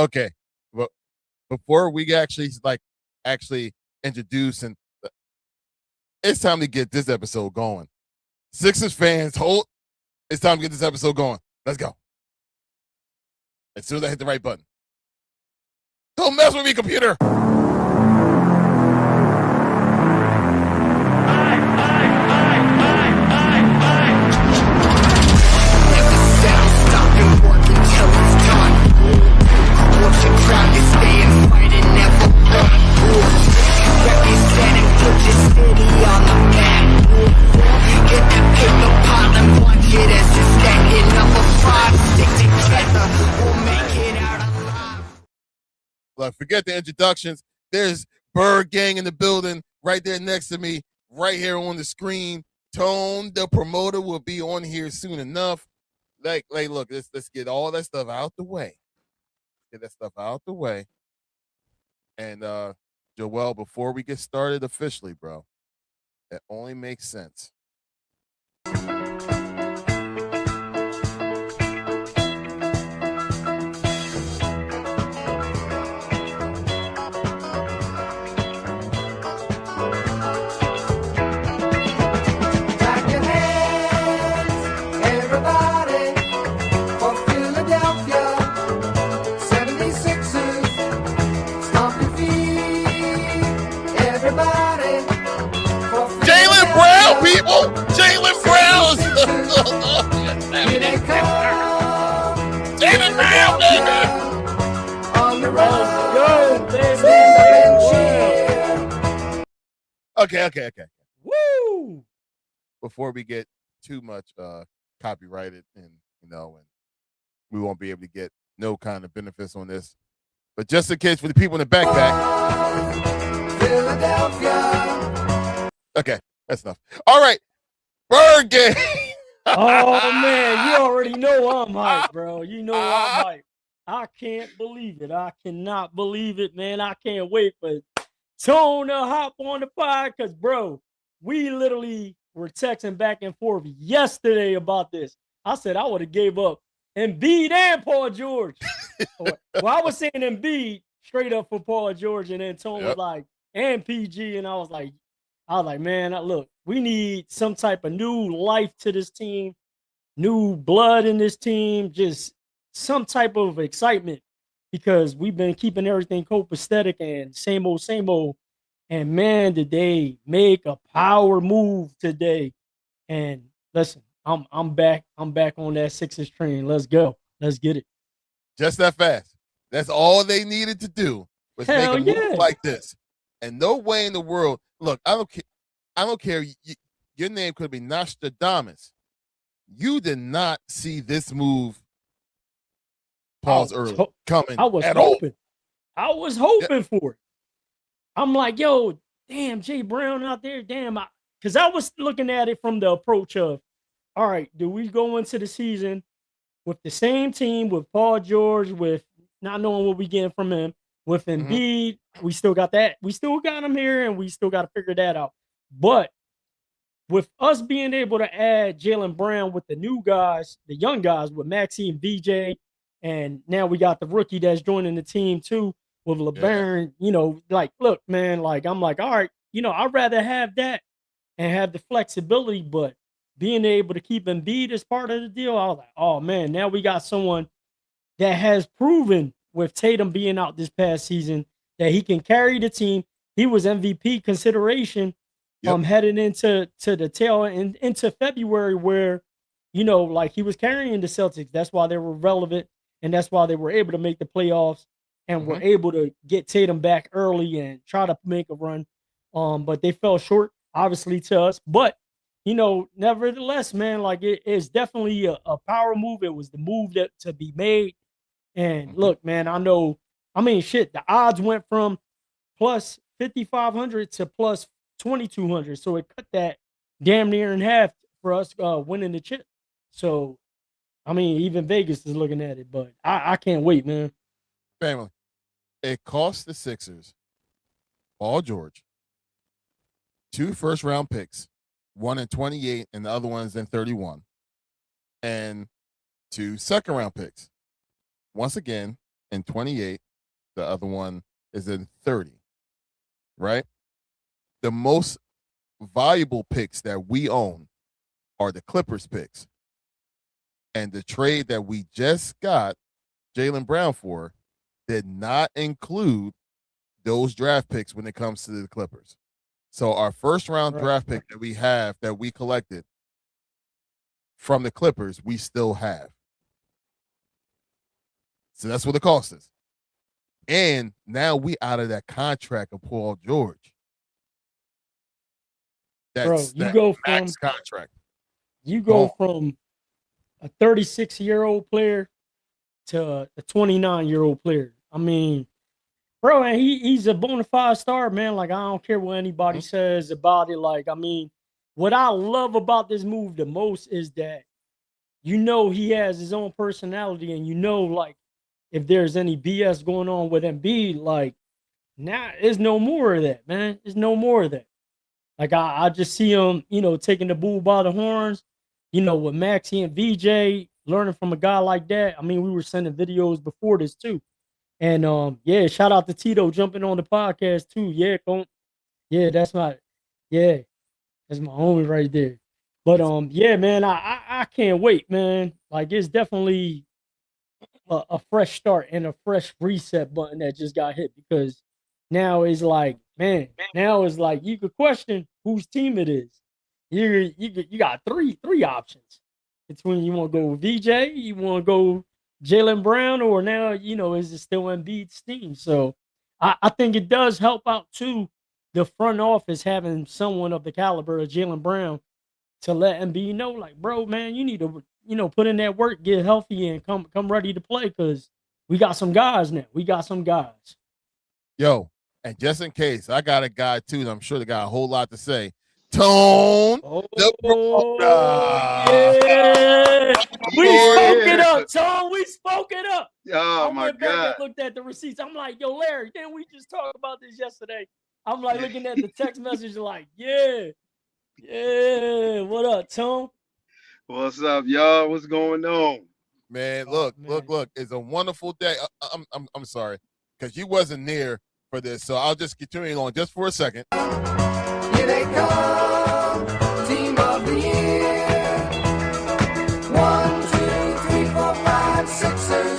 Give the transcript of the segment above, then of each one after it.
Okay, but before we actually introduce and it's time to get this episode going. Sixers fans, hold. It's time to get this episode going. Let's go. As soon as I hit the right button. Don't mess with me, computer. Look, forget the introductions. There's Bird Gang in the building right there next to me, right here on the screen. Tone, the promoter, will be on here soon enough. Look, let's get all that stuff out the way. Get that stuff out the way. And Joel, before we get started officially, bro, it only makes sense. People, Jaylen Brown. Jaylen Brown, baby. On the road, go, baby. Okay. Woo! Before we get too much copyrighted, and we won't be able to get no kind of benefits on this. But just in case for the people in the backpack. Philadelphia. Okay. That's enough. All right. Bird Gang. Oh, man. You already know I'm hyped, bro. You know I'm hyped. I can't believe it. I cannot believe it, man. I can't wait for Tone to hop on the pod because, bro, we literally were texting back and forth yesterday about this. I said I would have gave up Embiid and Paul George. Well, I was saying Embiid straight up for Paul George, and then Tone was like, and PG, and I was like, man, look, we need some type of new life to this team, new blood in this team, just some type of excitement because we've been keeping everything copacetic and same old. And, man, did they make a power move today. And, listen, I'm back on that Sixers train. Let's go. Let's get it. Just that fast. That's all they needed to do was make a move like this. And no way in the world. Look, I don't care. Your name could be Nostradamus. You did not see this move. Pause early coming. I was hoping for it. I'm like, yo, damn, Jay Brown out there, damn. Because I was looking at it from the approach of, all right, do we go into the season with the same team, with Paul George, with not knowing what we getting from him, with Embiid, we still got that. We still got him here, and we still got to figure that out. But with us being able to add Jaylen Brown with the new guys, the young guys, with Maxey and VJ, and now we got the rookie that's joining the team too with LeBaron, look, man, I'm like, all right, I'd rather have that and have the flexibility, but being able to keep Embiid as part of the deal, I was like, oh, man, now we got someone that has proven with Tatum being out this past season that he can carry the team. He was MVP consideration heading into the tail and into February where, he was carrying the Celtics. That's why they were relevant, and that's why they were able to make the playoffs and were able to get Tatum back early and try to make a run. But they fell short, obviously, to us. But, nevertheless, man, it's definitely a power move. It was the move that to be made. And look, man, the odds went from plus 5,500 to plus 2,200. So it cut that damn near in half for us winning the chip. So, even Vegas is looking at it, but I can't wait, man. Family, it cost the Sixers, Paul George, 2 first-round picks, one in 28 and the other one's in 31, and 2 second-round picks. Once again, in 28. The other one is in 30. Right? The most valuable picks that we own are the Clippers picks. And the trade that we just got Jaylen Brown for did not include those draft picks when it comes to the Clippers. So our first round draft pick that we have that we collected from the Clippers, we still have. So that's what the cost is. And now we out of that contract of Paul George. That's Bro, you that go max from contract. You go from a 36-year-old player to a 29-year-old player. I mean, bro, and he's a bona fide star, man. Like, I don't care what anybody says about it. Like, I mean, what I love about this move the most is that he has his own personality, and like, if there's any BS going on with Embiid, like, now there's no more of that, man. There's no more of that. Like, I just see him, taking the bull by the horns, with Maxie and VJ, learning from a guy like that. I mean, we were sending videos before this too. And yeah, shout out to Tito jumping on the podcast too. Yeah, that's my homie right there. But yeah, man, I can't wait, man. Like, it's definitely a fresh start and a fresh reset button that just got hit, because now it's like, man, you could question whose team it is. You got three options between, you want to go with VJ, you want to go Jaylen Brown, or now, is it still Embiid's team? So I think it does help out too, the front office having someone of the caliber of Jaylen Brown to let Embiid know, like, bro, man, you need to, put in that work, get healthy, and come ready to play, because we got some guys now. We got some guys. Yo, and just in case, I got a guy too, and I'm sure they got a whole lot to say. Tone the yeah. We spoke it up, Tone. We spoke it up. Oh, I went back and looked at the receipts. I'm like, yo, Larry, didn't we just talk about this yesterday? I'm like looking at the text message, like, yeah, what up, Tone? What's up, y'all? What's going on? Man, look. It's a wonderful day. I'm sorry, because you wasn't near for this, so I'll just continue on just for a second. Here they come, team of the year. 1, 2, 3, 4, 5, Sixers.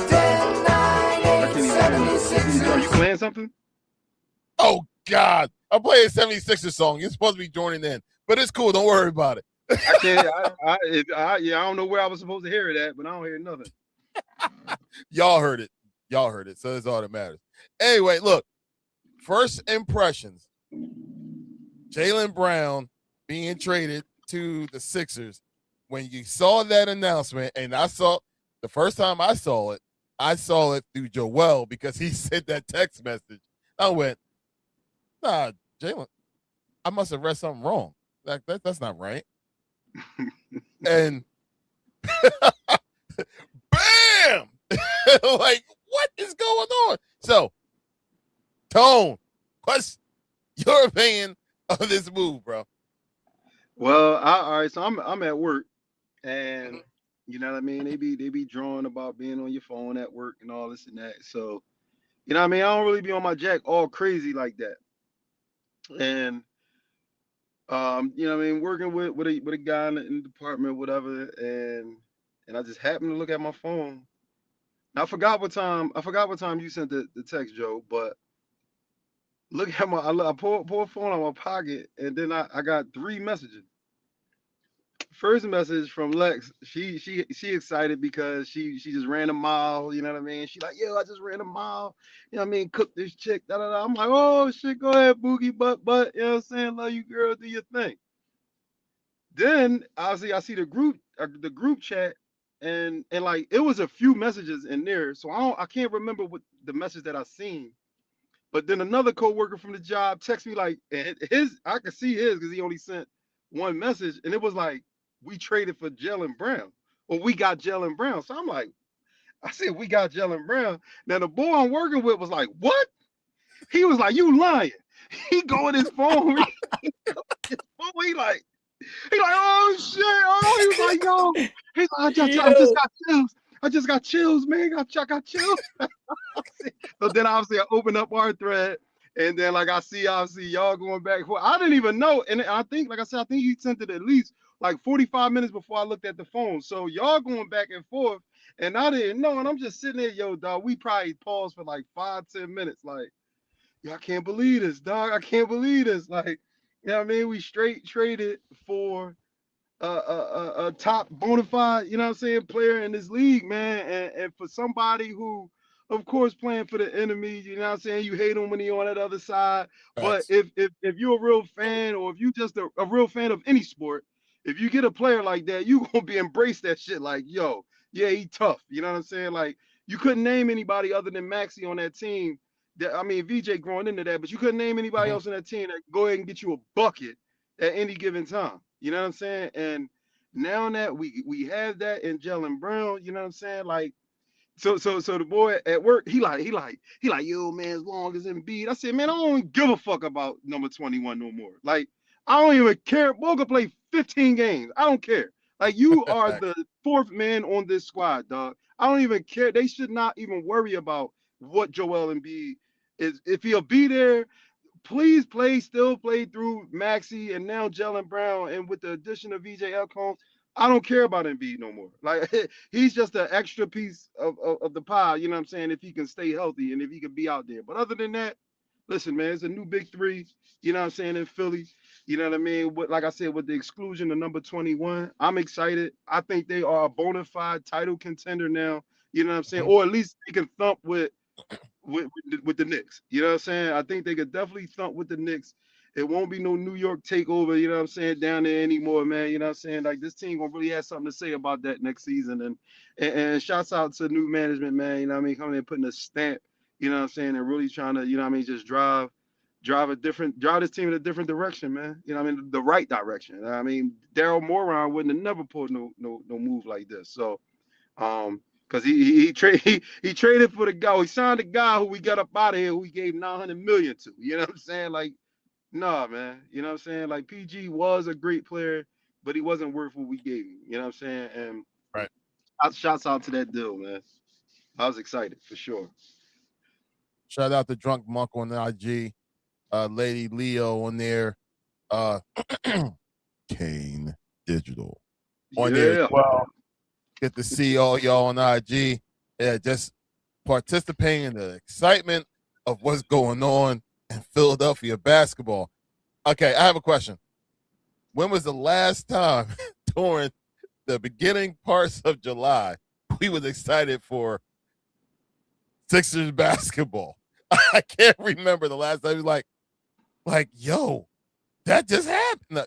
10, 9, 8, 76ers. Are you playing something? Oh, God. I'm playing a 76ers song. You're supposed to be joining in, but it's cool. Don't worry about it. I don't know where I was supposed to hear it at, but I don't hear nothing. Y'all heard it, so that's all that matters. Anyway, look, first impressions. Jaylen Brown being traded to the Sixers. When you saw that announcement, and the first time I saw it through Joel, because he sent that text message. I went, nah, Jaylen, I must have read something wrong. That's not right. And bam! Like, what is going on? So, Tone, what's your opinion of this move, bro? Well, all right. So I'm at work, and you know what I mean. They be drawing about being on your phone at work and all this and that. So, you know what I mean. I don't really be on my jack all crazy like that. And you know what I mean, working with a guy in the department, whatever, and I just happened to look at my phone. I forgot what time you sent the text, Joe, but look at I pull a phone out of my pocket, and then I got 3 messages. First message from Lex. She excited because she just ran a mile. You know what I mean? She like, yo, I just ran a mile. You know what I mean? Cook this chick. Da, da, da. I'm like, oh shit, go ahead, Boogie. But you know what I'm saying? Love you, girl. Do your thing. Then I see the group chat, and like it was a few messages in there, so I can't remember what the message that I seen. But then another coworker from the job texted me like I could see his because he only sent one message, and it was like, we traded for Jaylen Brown, or we got Jaylen Brown. So I'm like, I said we got Jaylen Brown. Now the boy I'm working with was like, what? He was like, you lying? He go in his phone. He like, oh shit! Oh, he was like, yo. He's like, I just got chills. I just got chills, man. I got chills. So then obviously I open up our thread, and then like I see obviously y'all going back and forth. I didn't even know, and I think, like I said, I think you sent it at least like 45 minutes before I looked at the phone. So y'all going back and forth, and I didn't know, and I'm just sitting there, yo, dog. We probably paused for like 5-10 minutes, like, yo, I can't believe this, dog. I can't believe this, like, you know what I mean? We straight traded for a top bona fide, you know what I'm saying, player in this league, man. And for somebody who, of course, playing for the enemy, you know what I'm saying, you hate him when he on that other side. But Facts. if you're a real fan, or if you just a real fan of any sport, if you get a player like that, you gonna be embrace that shit like, yo, yeah, he tough. You know what I'm saying? Like, you couldn't name anybody other than Maxey on that team. That, I mean, VJ growing into that, but you couldn't name anybody Mhm. else on that team that could go ahead and get you a bucket at any given time. You know what I'm saying? And now that we have that in Jalen Brown, you know what I'm saying? Like, so the boy at work, he like, yo, man, as long as Embiid. I said, man, I don't give a fuck about number 21 no more. Like, I don't even care. Boy could play 15 games. I don't care. Like, you are Facts. the fourth man on this squad, dog. I don't even care. They should not even worry about what Joel Embiid is. If he'll be there, please still play through Maxey and now Jalen Brown. And with the addition of VJ Elcone, I don't care about Embiid no more. Like, he's just an extra piece of the pie, you know what I'm saying, if he can stay healthy and if he can be out there. But other than that, listen, man, it's a new big three, you know what I'm saying, in Philly. You know what I mean? Like I said, with the exclusion of number 21, I'm excited. I think they are a bona fide title contender now, you know what I'm saying? Mhm. Or at least they can thump with the Knicks. You know what I'm saying? I think they could definitely thump with the Knicks. It won't be no New York takeover, you know what I'm saying, down there anymore, man. You know what I'm saying? Like, this team gonna really have something to say about that next season. And shouts out to new management, man. You know what I mean? Coming in, putting a stamp, you know what I'm saying, and really trying to, you know what I mean, just drive this team in a different direction, man. You know what I mean? The right direction. I mean, Daryl Moron wouldn't have never pulled no move like this. So because he traded for the guy. He signed the guy who we got up out of here, who he gave $900 million to. You know what I'm saying? Like, nah, man. You know what I'm saying? Like, PG was a great player, but he wasn't worth what we gave him. You know what I'm saying? And Right. shouts out to that deal, man. I was excited for sure. Shout out to Drunk Monk on the IG, Lady Leo on there, Kane Digital on there as Yeah. well. Get to see all y'all on IG. Yeah, just participating in the excitement of what's going on in Philadelphia basketball. Okay, I have a question. When was the last time during the beginning parts of July we was excited for Sixers basketball? I can't remember the last time. It was like, yo, that just happened.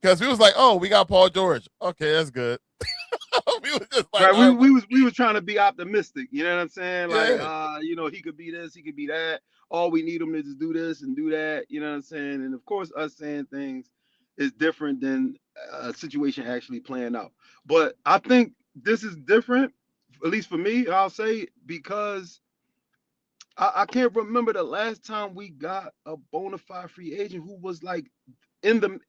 Because we was like, oh, we got Paul George. Okay, that's good. We was just like, Right, all right, we was trying to be optimistic. You know what I'm saying? Like, yeah. you know, he could be this, he could be that. All we need him to just do this and do that. You know what I'm saying? And of course, us saying things is different than a situation actually playing out. But I think this is different, at least for me. I'll say, because I can't remember the last time we got a bona fide free agent who was like in the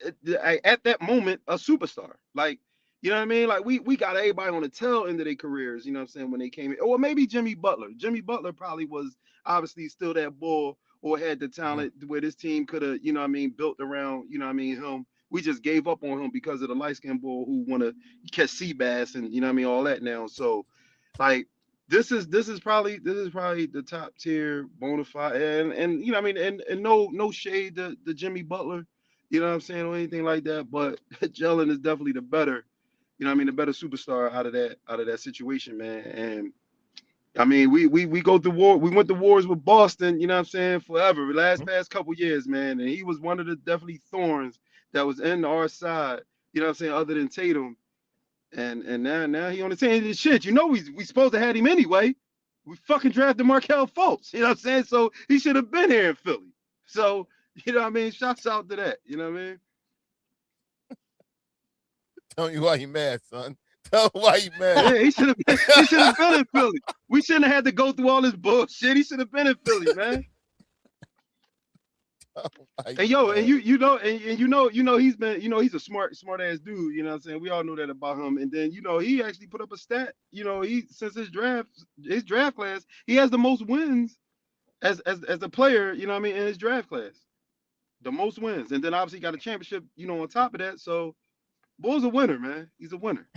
at that moment a superstar. Like, you know what I mean? Like, we got everybody on the tail end of their careers, you know what I'm saying, when they came in. Or maybe Jimmy Butler. Jimmy Butler probably was obviously still that bull, or had the talent where this team could have, you know what I mean, built around, you know what I mean, him. We just gave up on him because of the light skinned bull who wanna catch sea bass and, you know what I mean, all that now. So, like, this is probably the top tier bona fide, and you know what I mean, and no shade to Jimmy Butler, you know what I'm saying, or anything like that, but Jalen is definitely the better, you know what I mean, the better superstar out of that situation, man. And I mean, we go to war. We went to wars with Boston, you know what I'm saying, forever. The past couple years, man, and he was one of the definitely thorns that was in our side, you know what I'm saying, other than Tatum. And now he on the team. And shit, you know, we supposed to have him anyway. We fucking drafted Markelle Fultz, you know what I'm saying? So he should have been here in Philly. So, you know what I mean? Shouts out to that, you know what I mean? Tell you why you mad, son. Tell him why you mad. Yeah, he should have been in Philly. We shouldn't have had to go through all this bullshit. He should have been in Philly, man. Like, And yo, and man. you know he's been, he's a smart ass dude, you know what I'm saying? We all know that about him. And then, he actually put up a stat, he since his draft class, he has the most wins as a player, you know what I mean, in his draft class. The most wins. And then obviously got a championship, on top of that. So Bull's a winner, man. He's a winner.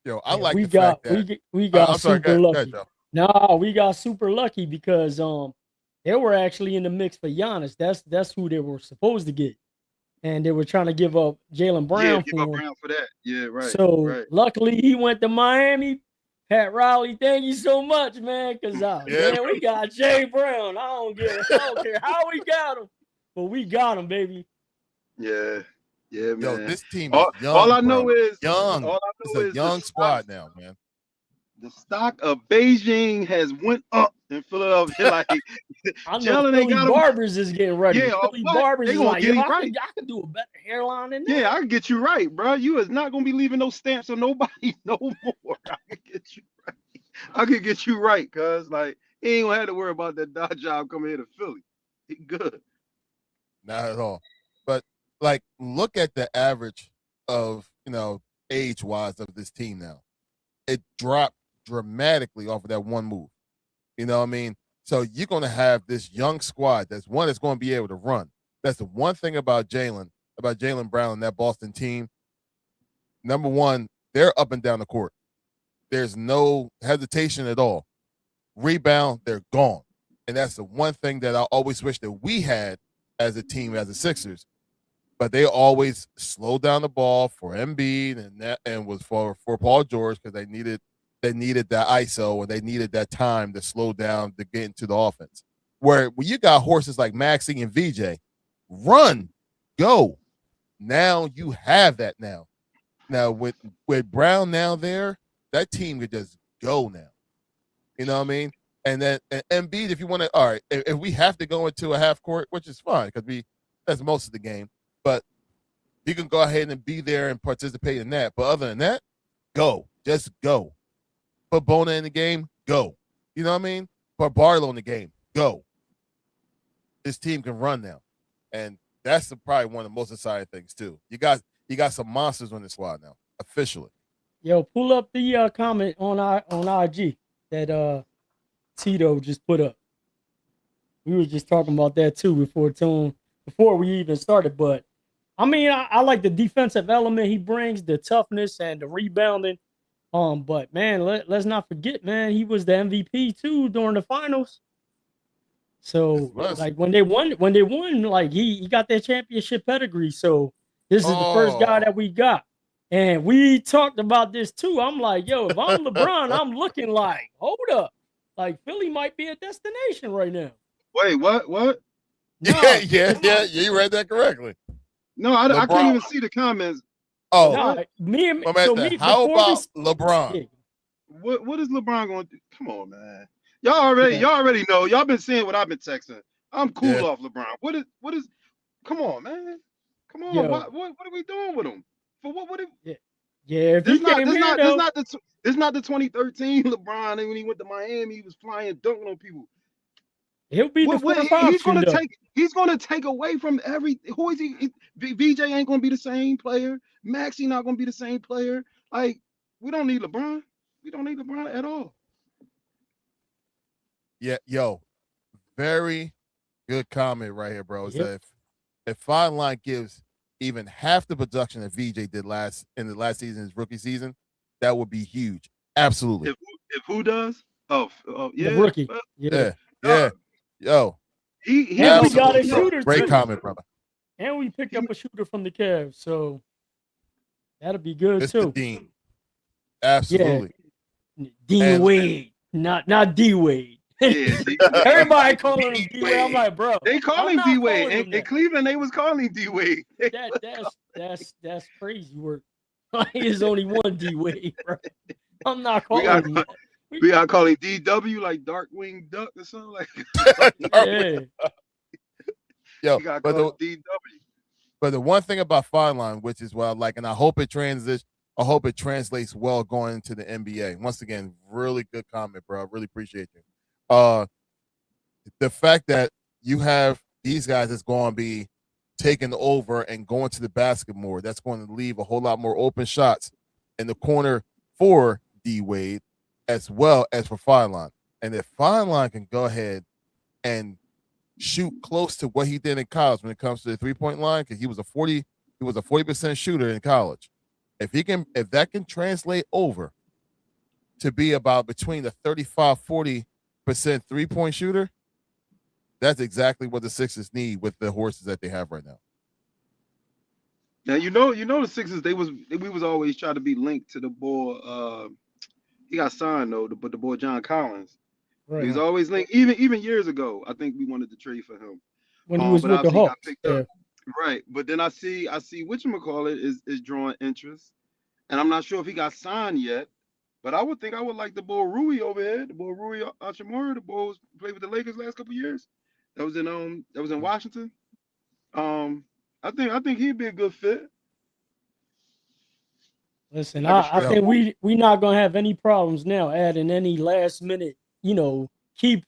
Yo, I Yeah, like we the fact got that we got I'm sorry, super go ahead, lucky. Joe. No, we got super lucky because they were actually in the mix for Giannis. That's who they were supposed to get, and they were trying to give up Jalen Yeah, Brown give up for him. Brown for that. Yeah, right, So right. luckily he went to Miami. Pat Riley, thank you so much, man. Cause Yeah, man, we got Jay Brown. I don't care how we got him, but we got him, baby. Yeah. Yeah, yo, man. this team is All young, I know bro. is Young. all I It's know a is the young stock squad now, man. the stock of Beijing has went up in Philadelphia. Like I know Jalen ain't Philly got him. Barbers is getting ready. Yeah, Philly what? Barbers They is gonna like, get yo, him I right. could do a better hairline than Yeah, that. I can get you right, bro. You is not gonna be leaving no stamps on nobody no more. I can get you right. I can get you right, cuz like he ain't gonna have to worry about that Dodge job coming here to Philly. He good. Not at all. But like, look at the average of age wise of this team now. It dropped dramatically off of that one move. You know what I mean? So you're going to have this young squad that's going to be able to run. That's the one thing about Jalen Brown and that Boston team. Number one, they're up and down the court. There's no hesitation at all. Rebound, they're gone. And that's the one thing that I always wish that we had as a team, as the Sixers. But they always slowed down the ball for Embiid and was for Paul George because they needed that ISO and they needed that time to slow down to get into the offense. Where when you got horses like Maxey and VJ, run, go. Now you have that now. Now with Brown now there, that team could just go now. You know what I mean? And then Embiid, if you want to, all right, if we have to go into a half court, which is fine because that's most of the game, but you can go ahead and be there and participate in that. But other than that, go. Just go. Put Bona in the game, go. You know what I mean? Put Barlow in the game, go. This team can run now. And that's probably one of the most exciting things, too. You got some monsters on the squad now, officially. Yo, pull up the comment on IG that Tito just put up. We were just talking about that too before we even started. But I mean, I like the defensive element he brings, the toughness and the rebounding. But man, let's not forget, man, he was the MVP too during the finals. So like when they won, like he got that championship pedigree. So this is the first guy that we got. And we talked about this too. I'm like, yo, if I'm LeBron, I'm looking like, hold up. Like Philly might be a destination right now. Wait, what? No, yeah, you read that correctly. No, I can't even see the comments. Oh, no, how about LeBron? Yeah. What is LeBron going to do? Come on, man. Y'all already know. Y'all been seeing what I've been texting. I'm cool off LeBron. What is come on, man. Come on. What are we doing with him? For what if this he came here, this not the 2013 LeBron, and when he went to Miami, he was flying dunking on people. He'll be the fourth option. He's gonna take away from every. Who is he? VJ ain't gonna be the same player. Maxey not gonna be the same player. Like we don't need LeBron. We don't need LeBron at all. Yeah, yo, very good comment right here, bro. Yep. If Fine Line gives even half the production that VJ did in the last season, his rookie season, that would be huge. Absolutely. If who does? Oh yeah, the rookie. Yeah. Yo, we got a shooter. Great comment, brother. And we picked up a shooter from the Cavs, so that'll be good Mr. too. Dean. Absolutely. Yeah. Dean Wade, not D Wade. Yeah, everybody calling him D Wade. I'm like, bro. They call him D Wade. In Cleveland, they was calling him D Wade. That's crazy work. There's only one D Wade, bro. I'm not calling him that. We gotta call him DW, like Darkwing Duck or something like that. Yeah. Yo, DW. But the one thing about Fine Line, which is what I like, and I hope it translates well going into the NBA. Once again, really good comment, bro. I really appreciate you. The fact that you have these guys that's going to be taking over and going to the basket more. That's going to leave a whole lot more open shots in the corner for D Wade as well as for Fine. And if Fine can go ahead and shoot close to what he did in college when it comes to the 3-point line, because he was a 40% shooter in college. If that can translate over to be about between the 35-40% 3-point shooter, that's exactly what the Sixers need with the horses that they have right now. Now the Sixers, we was always trying to be linked to the boy. He got signed though, but the boy John Collins. Right. He was always linked. Even years ago, I think we wanted to trade for him. When he was but with the obviously he got Hawks. picked up. Right. But then I see whatchamacallit is drawing interest. And I'm not sure if he got signed yet. But I would like the boy Rui over here, the boy Rui Hachimura, the boy who played with the Lakers last couple of years. That was in Washington. I think he'd be a good fit. Listen, I think we not gonna have any problems now adding any last minute, key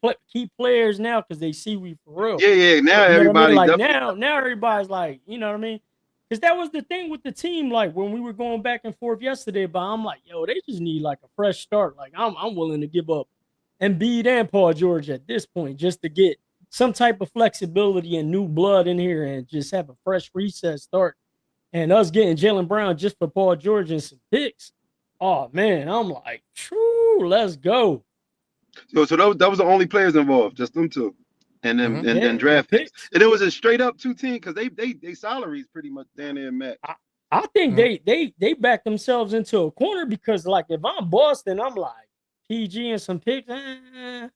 players now because they see we for real. Yeah. Now everybody now everybody's like, you know what I mean? Because that was the thing with the team. Like when we were going back and forth yesterday, but I'm like, yo, they just need like a fresh start. Like I'm willing to give up Embiid and Paul George at this point just to get some type of flexibility and new blood in here and just have a fresh reset start. And us getting Jaylen Brown just for Paul George and some picks. Oh man, I'm like, true, let's go. So that was the only players involved, just them two. And then draft picks. And it was a straight up 2 team because they salaries pretty much down there match. I think they back themselves into a corner because like if I'm Boston, I'm like PG and some picks. Nah,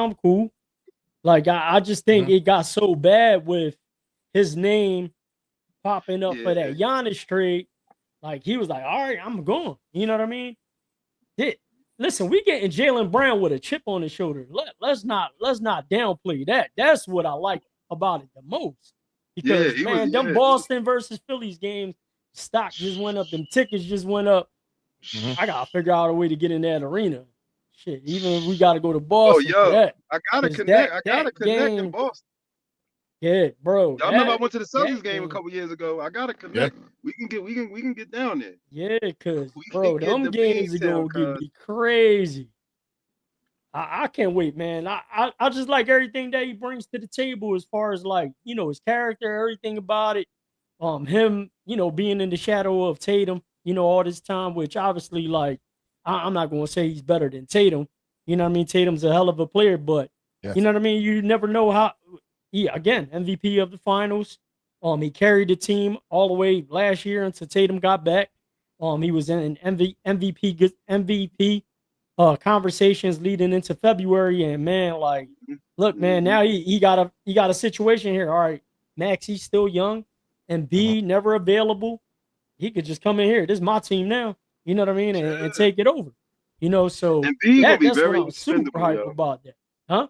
I'm cool. Like I just think it got so bad with his name popping up for that Giannis trade. Like he was like, all right, I'm going. You know what I mean? Listen, we getting Jaylen Brown with a chip on his shoulder. Let's not downplay that. That's what I like about it the most. Because them Boston versus Phillies games, stock just went up, them tickets just went up. I gotta figure out a way to get in that arena. Shit, even if we gotta go to Boston. Oh, for that. I gotta connect. In Boston. Yeah, bro. Y'all remember I went to the Celtics game a couple years ago. I gotta connect. Yep. We can get down there. Yeah, because bro, them games are gonna get crazy. I can't wait, man. I just like everything that he brings to the table as far as like, his character, everything about it. Him, being in the shadow of Tatum, all this time, which obviously like I'm not gonna say he's better than Tatum. You know what I mean? Tatum's a hell of a player, but you know what I mean? You never know how. Again, MVP of the finals. He carried the team all the way last year until Tatum got back. He was in MVP conversations leading into February, and man, like, look, man, now he got a situation here. All right, Max, he's still young, and B never available. He could just come in here. This is my team now. You know what I mean, and take it over. So that's what I'm super hyped about that, huh?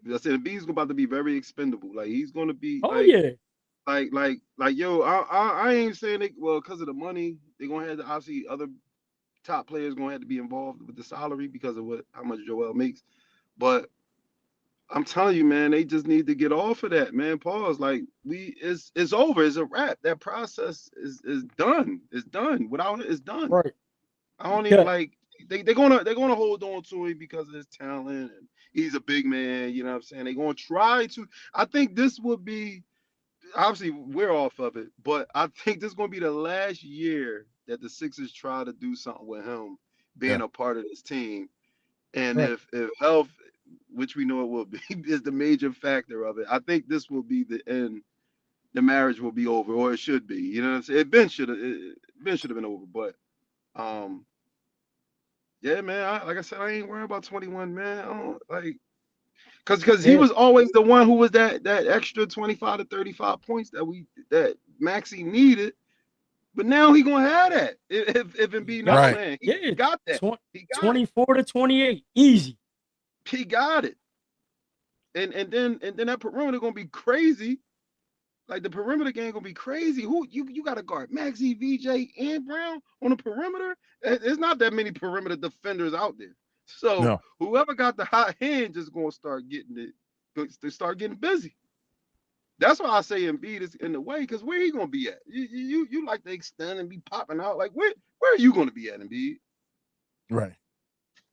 I said Embiid's about to be very expendable. Like he's going to be. Yo, I ain't saying it. Well, because of the money, they're gonna have to obviously other top players gonna have to be involved with the salary because of how much Joel makes. But I'm telling you, man, they just need to get off of that, man. Pause. Like it's over. It's a wrap. That process is done. It's done. Without it, it's done. Right. I don't even like. They're gonna hold on to him because of his talent and he's a big man, you know what I'm saying? They're gonna try to. I think this would be obviously we're off of it, but I think this is gonna be the last year that the Sixers try to do something with him being a part of this team. And if health, which we know it will be, is the major factor of it, I think this will be the end. The marriage will be over, or it should be. You know what I'm saying? Ben should have been over, but yeah, man. Like I said, I ain't worried about 21, man. I don't like because he was always the one who was that extra 25 to 35 points that Maxey needed. But now he gonna have that if Embiid not playing. He got that. He got 24 to 28, easy. He got it. And then that perimeter gonna be crazy. Like the perimeter game gonna be crazy. Who you got to guard? Maxey, VJ, and Brown on the perimeter. There's not that many perimeter defenders out there. So whoever got the hot hand just gonna start getting it they start getting busy. That's why I say Embiid is in the way, because where he gonna be at? You like to extend and be popping out. Like where are you gonna be at, Embiid? Right.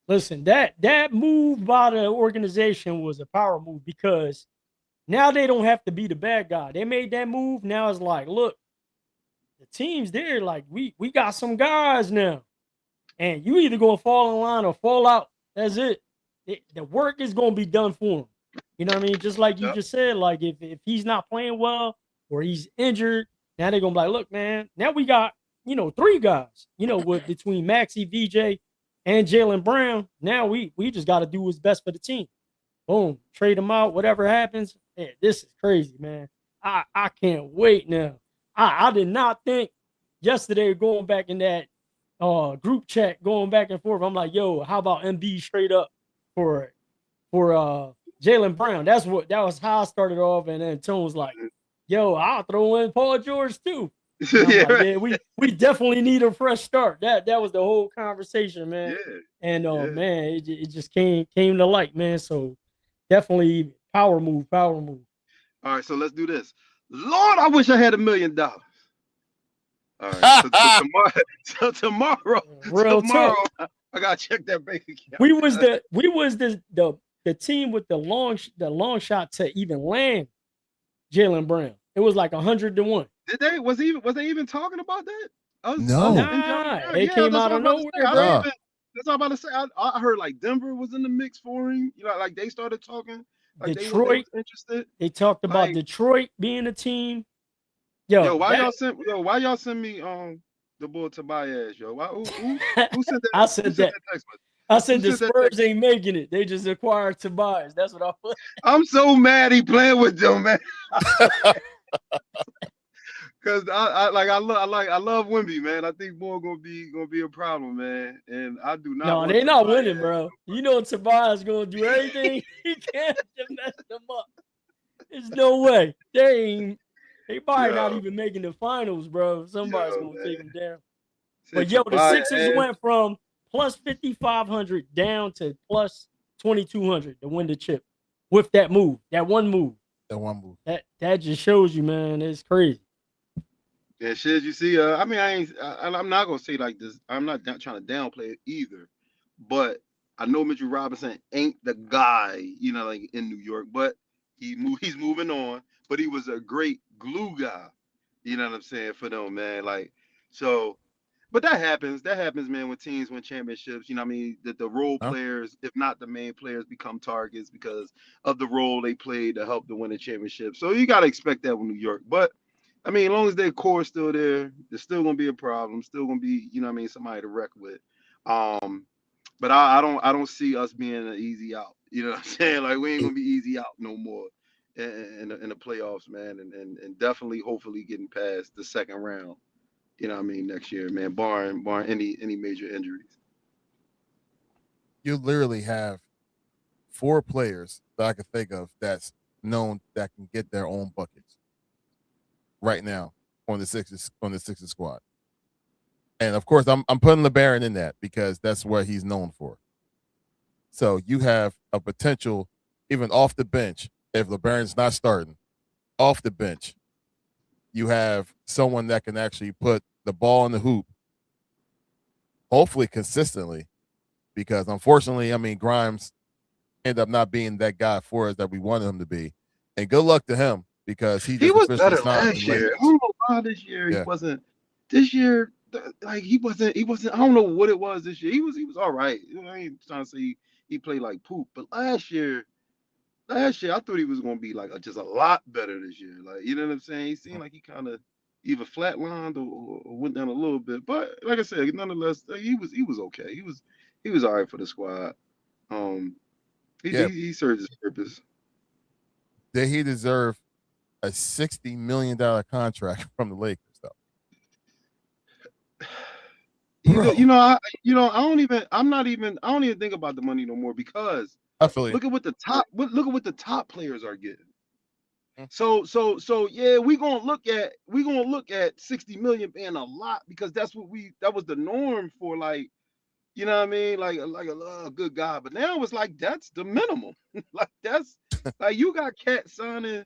Listen, that move by the organization was a power move because now they don't have to be the bad guy. They made that move. Now it's like, look, the team's there. Like we got some guys now, and you either gonna fall in line or fall out. That's it. The work is gonna be done for him. You know what I mean? Just like you Yep. just said, like if he's not playing well or he's injured, now they're gonna be like, look, man, now we got, 3 guys, with between Maxey, VJ, and Jaylen Brown. Now we just gotta do what's best for the team. Boom, trade them out, whatever happens. Man, this is crazy, man. I can't wait now. I did not think yesterday going back in that group chat, going back and forth. I'm like, yo, how about MB straight up for Jaylen Brown? That was how I started off, and then Tone was like, yo, I'll throw in Paul George too. Yeah, Like, yeah, we definitely need a fresh start. That was the whole conversation, man. yeah. And Yeah. man, it just came to light, man. So definitely power move. All right, so let's do this. Lord, I wish I had $1 million. All right, so tomorrow, Real talk. I gotta check that bank account. We was the team with the long shot to even land Jaylen Brown. It was like 100-1. Did they was they even talking about that? No. They came out of nowhere, bro. That's all I'm about to say. I heard like Denver was in the mix for him. Like they started talking. Like Detroit, they was interested. They talked about Like- Detroit being a team. Why y'all send me the boy Tobias, yo? Who sent that? I said who sent that. text message? I said Who the said that Spurs ain't making it. They just acquired Tobias. That's what I put. I'm so mad he playing with them, man. Cause I love Wemby, man. I think boy gonna be a problem, man. And I do not. No, they not winning, bro. You know Tobias gonna do everything he can to mess them up. There's no way. They probably not even making the finals, bro. Somebody's gonna take them down. But the Sixers went from plus 5,500 down to plus 2,200 to win the chip with that move, that one move. That just shows you, man. It's crazy. Yeah, shit. You see, I mean, I'm not gonna say like this. I'm not trying to downplay it either, but I know Mitchell Robinson ain't the guy, like in New York, but he's moving on. But he was a great glue guy, you know what I'm saying, for them, man. Like, so, but that happens, man, when teams win championships. You know what I mean? That the role players, if not the main players, become targets because of the role they played to help to win a championship. So you gotta expect that with New York, but. I mean, as long as their core is still there, there's still gonna be a problem. Still gonna be, somebody to wreck with. But I don't see us being an easy out. You know what I'm saying? Like we ain't gonna be easy out no more in the playoffs, man. And definitely, hopefully, getting past the second round. You know what I mean? Next year, man. Barring any major injuries. You literally have 4 players that I can think of that's known that can get their own buckets right now on the Sixers squad. And of course I'm putting LeBaron in that because that's what he's known for. So you have a potential, even off the bench, if LeBaron's not starting, off the bench, you have someone that can actually put the ball in the hoop, hopefully consistently, because unfortunately, I mean, Grimes ended up not being that guy for us that we wanted him to be. And good luck to him. Because he was better last year. I don't know why this year he wasn't. This year, like he wasn't. I don't know what it was this year. He was all right. I ain't trying to say he played like poop, but last year I thought he was gonna be like just a lot better this year. Like you know what I'm saying? He seemed like he kind of either flatlined or went down a little bit. But like I said, nonetheless, he was okay. He was all right for the squad. He served his purpose. Did he deserve a $60 million contract from the Lakers, though? I don't even think about the money no more because I feel you. look at what the top players are getting. So yeah, we're gonna look at 60 million being a lot because that was the norm for like, you know what I mean, like a good guy. But now it's like that's the minimum. Like that's like you got Cat signing,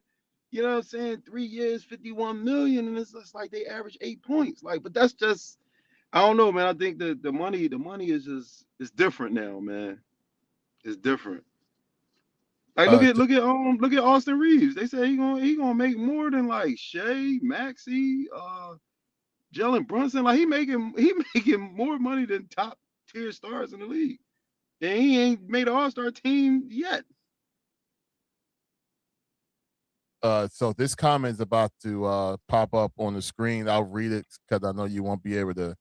you know what I'm saying, 3 years, 51 million, and it's just like they average 8 points. Like, but that's just I don't know, man. I think the money is just it's different now, man. It's different. Like look at Austin Reeves. They say he gonna make more than like Shea, Maxey, Jalen Brunson. Like he making more money than top tier stars in the league. And he ain't made an all-star team yet. So this comment is about to pop up on the screen. I'll read it because I know you won't be able to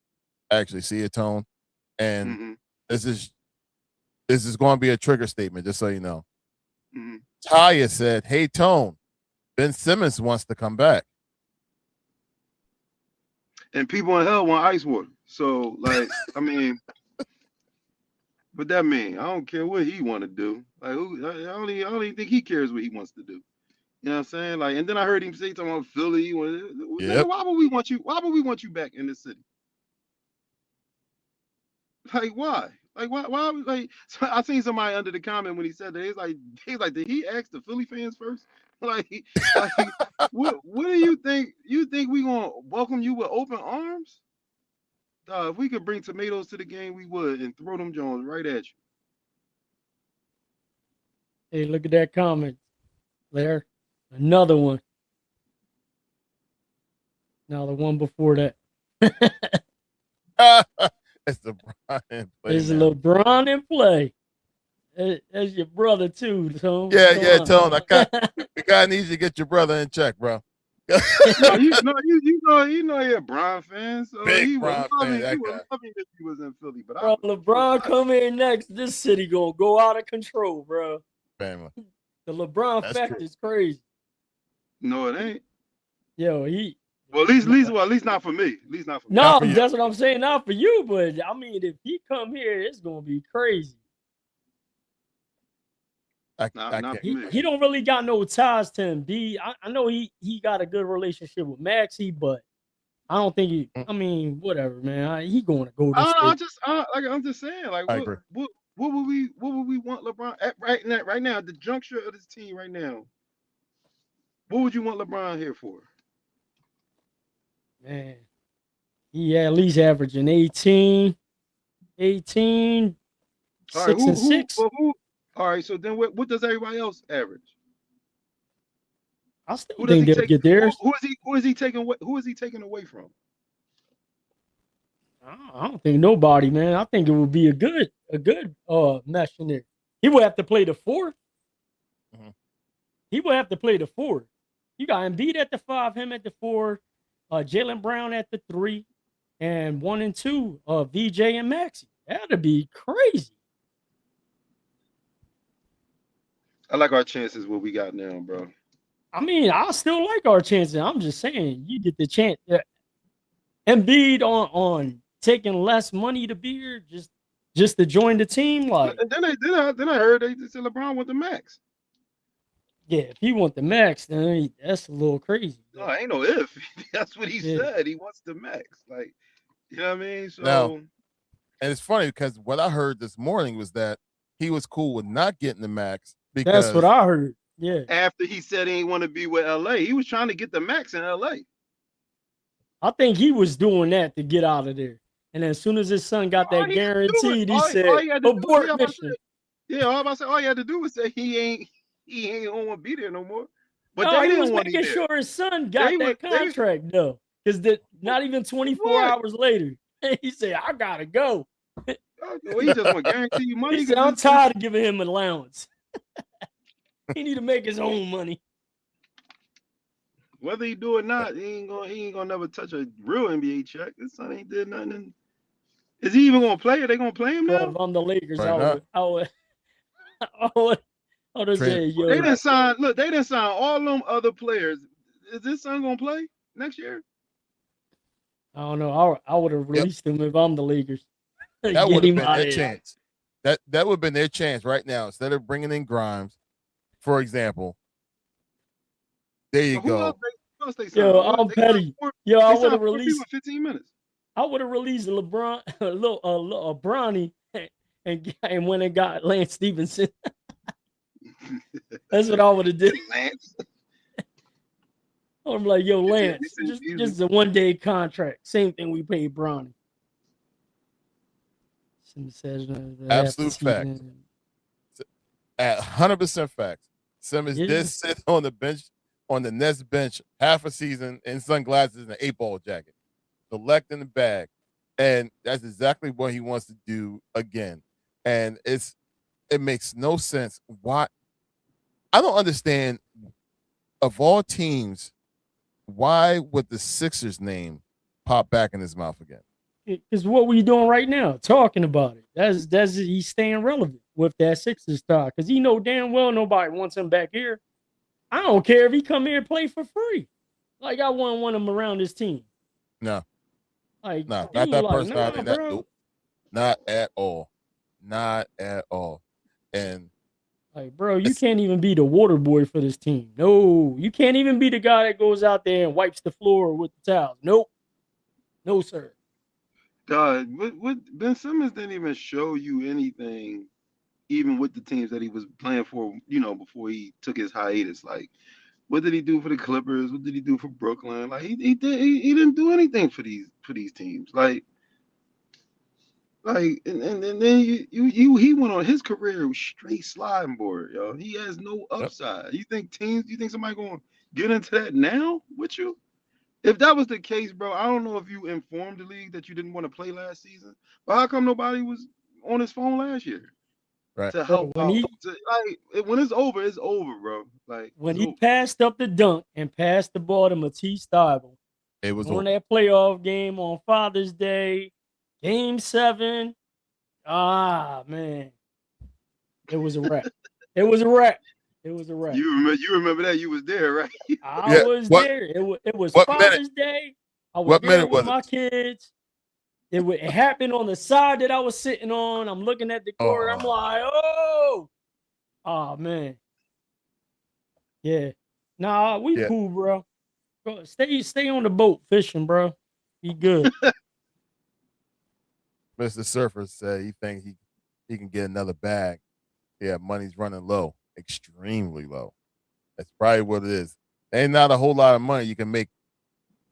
actually see it, Tone. And this is going to be a trigger statement, just so you know. Taya said, "Hey, Tone, Ben Simmons wants to come back." And people in hell want ice water. So, like, I mean, what that mean? I don't care what he want to do. Like, I don't even think he cares what he wants to do. You know what I'm saying? Like, and then I heard him say something about Philly. Nigga, why would we want you? Why would we want you back in this city? Like, why? Like, why? Like, so I seen somebody under the comment when he said that. He's like, did he ask the Philly fans first? Like, what do you think? You think we gonna welcome you with open arms? If we could bring tomatoes to the game, we would, and throw them Jones right at you. Hey, look at that comment there. Another one. Now the one before that. It's LeBron in play. It's LeBron in play. That's your brother too, Tone. Yeah, Tone. The guy needs to get your brother in check, bro. you know, you're a Bron fan, so Big he was Bron loving, fan, he was loving if he was in Philly. But bro, LeBron come in next, this city gonna go out of control, bro. Family. The LeBron fact is crazy. No, it ain't. Yo, well, at least not for me. At least not for me. No, that's what I'm saying. Not for you, but I mean, if he come here, it's gonna be crazy. He don't really got no ties to Embiid. I know he got a good relationship with Maxey, but I don't think he. I mean, whatever, man. He going to go this way. I'm just saying, like, what would we want LeBron at right now, at the juncture of this team right now? What would you want LeBron here for? Man, he at least averaging 18, 6 and 6. All right, so then what does everybody else average? I still think they'll get theirs. Who is he taking away from? I don't think nobody, man. I think it would be a good mesh in there. He would have to play the 4. He would have to play the 4. You got Embiid at the 5, him at the 4, Jalen Brown at the 3, and 1 and 2, VJ and Maxey. That'd be crazy. I like our chances what we got now, bro. I mean, I still like our chances. I'm just saying, you get the chance. Embiid on taking less money to be here just to join the team. Like, and then I heard they said LeBron want the max. Yeah, if he want the max, then that's a little crazy. No, ain't no if. That's what he said. He wants the max. Like, you know what I mean? So, now, and it's funny because what I heard this morning was that he was cool with not getting the max. Because that's what I heard. Yeah. After he said he didn't want to be with LA, he was trying to get the max in LA. I think he was doing that to get out of there. And as soon as his son got that guaranteed, he said, abort mission. Yeah, all I said, all you had to do was say he don't want to be there no more. But no, they he didn't was want making sure his son got that contract though. Because not even 24 hours later, he said, I gotta go. Well, he just want to guarantee you money. He said, I'm tired of giving him allowance. He need to make his own money. Whether he do or not, he ain't gonna never touch a real NBA check. This son ain't did nothing. Is he even gonna play? Are they gonna play him now? If I'm the Lakers, I would say, yo. They didn't sign. Look, they didn't sign all them other players. Is this son gonna play next year? I don't know. I would have released him if I'm the Lakers. That would have been their chance. That would have been their chance right now. Instead of bringing in Grimes, for example. There you go. Yo, I'm petty. Yo, I would have released 15 minutes. I would have released LeBron, Bronny, and went and got Lance Stevenson. That's what I would have did. Lance. I'm like, yo, Lance, He just a 1-day contract. Same thing we paid Bronny. Absolute facts. At 100% facts. Simmons did sit on the bench, on the Nets bench, half a season in sunglasses and an 8-ball jacket, collecting the bag. And that's exactly what he wants to do again. And it makes no sense. Why? I don't understand. Of all teams, why would the Sixers name pop back in his mouth again? Because what we doing right now, talking about it. That's he's staying relevant with that Sixers star. Because he know damn well nobody wants him back here. I don't care if he come here and play for free. Like I wouldn't want him around this team. No. Like no, not that personality. Nope. Not at all. Not at all. And like, bro, you can't even be the water boy for this team. No, you can't even be the guy that goes out there and wipes the floor with the towels. Nope. No, sir. God, what Ben Simmons didn't even show you anything, even with the teams that he was playing for, before he took his hiatus. Like, what did he do for the Clippers? What did he do for Brooklyn? Like, he didn't do anything for these teams. And then he went on his career straight sliding board, yo. He has no upside. You think somebody gonna get into that now with you? If that was the case, bro, I don't know if you informed the league that you didn't want to play last season, but how come nobody was on his phone last year? Right. To help out. When it's over, bro. Like when he passed up the dunk and passed the ball to Matisse Thybulle, it was on that playoff game on Father's Day, Game 7. Ah, man. It was a wrap. It was a wrap. You remember that? You was there, right? I was there. It was Father's Day. I was there with my kids. It happened on the side that I was sitting on. I'm looking at the court. I'm like, oh, man. Yeah. Nah, we cool, bro. Stay on the boat fishing, bro. Be good. Mr. Surfer said he thinks he can get another bag. Yeah, money's running low, extremely low. That's probably what it is. Ain't not a whole lot of money you can make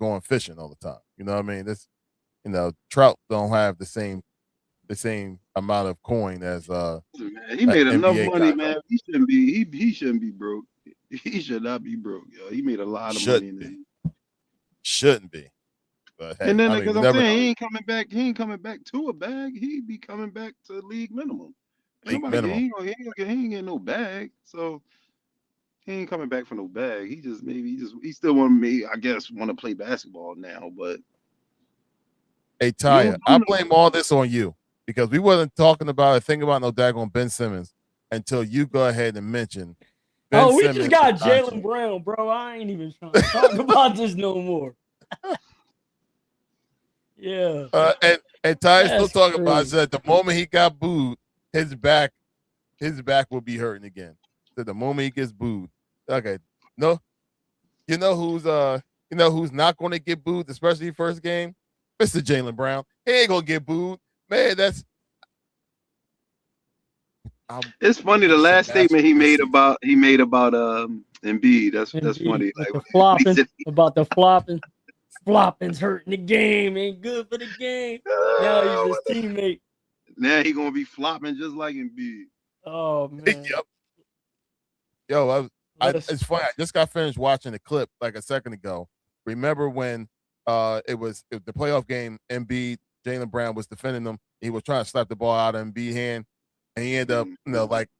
going fishing all the time. You know what I mean? This, trout don't have the same amount of coin as he made enough money, man. He shouldn't be broke. He should not be broke, yo. He made a lot of money. Shouldn't be. But hey, and then because I'm saying he ain't coming back to a bag. He'd be coming back to league minimum. He ain't getting no bag. So he ain't coming back for no bag. He still want to play basketball now, but hey Taya, I blame all this on you because we wasn't talking about or thinking about no daggone Ben Simmons until you go ahead and mention Ben we Simmons just got Jaylen Brown, bro. I ain't even trying to talk about this no more. Yeah. And Ty still talking about that the moment he got booed, his back will be hurting again. So the moment he gets booed. Okay. No. You know who's not gonna get booed, especially first game? Mr. Jaylen Brown. He ain't gonna get booed. Man, it's funny the last statement he made about Embiid. That's funny. Like the flopping about the flopping. Flopping's hurting the game, ain't good for the game. Now he's his teammate. Now he gonna be flopping just like Embiid. Oh man. Yep. Yo, it's funny. I just got finished watching the clip like a second ago. Remember when it was the playoff game, Embiid, Jaylen Brown was defending him. He was trying to slap the ball out of Embiid's hand, and he ended up,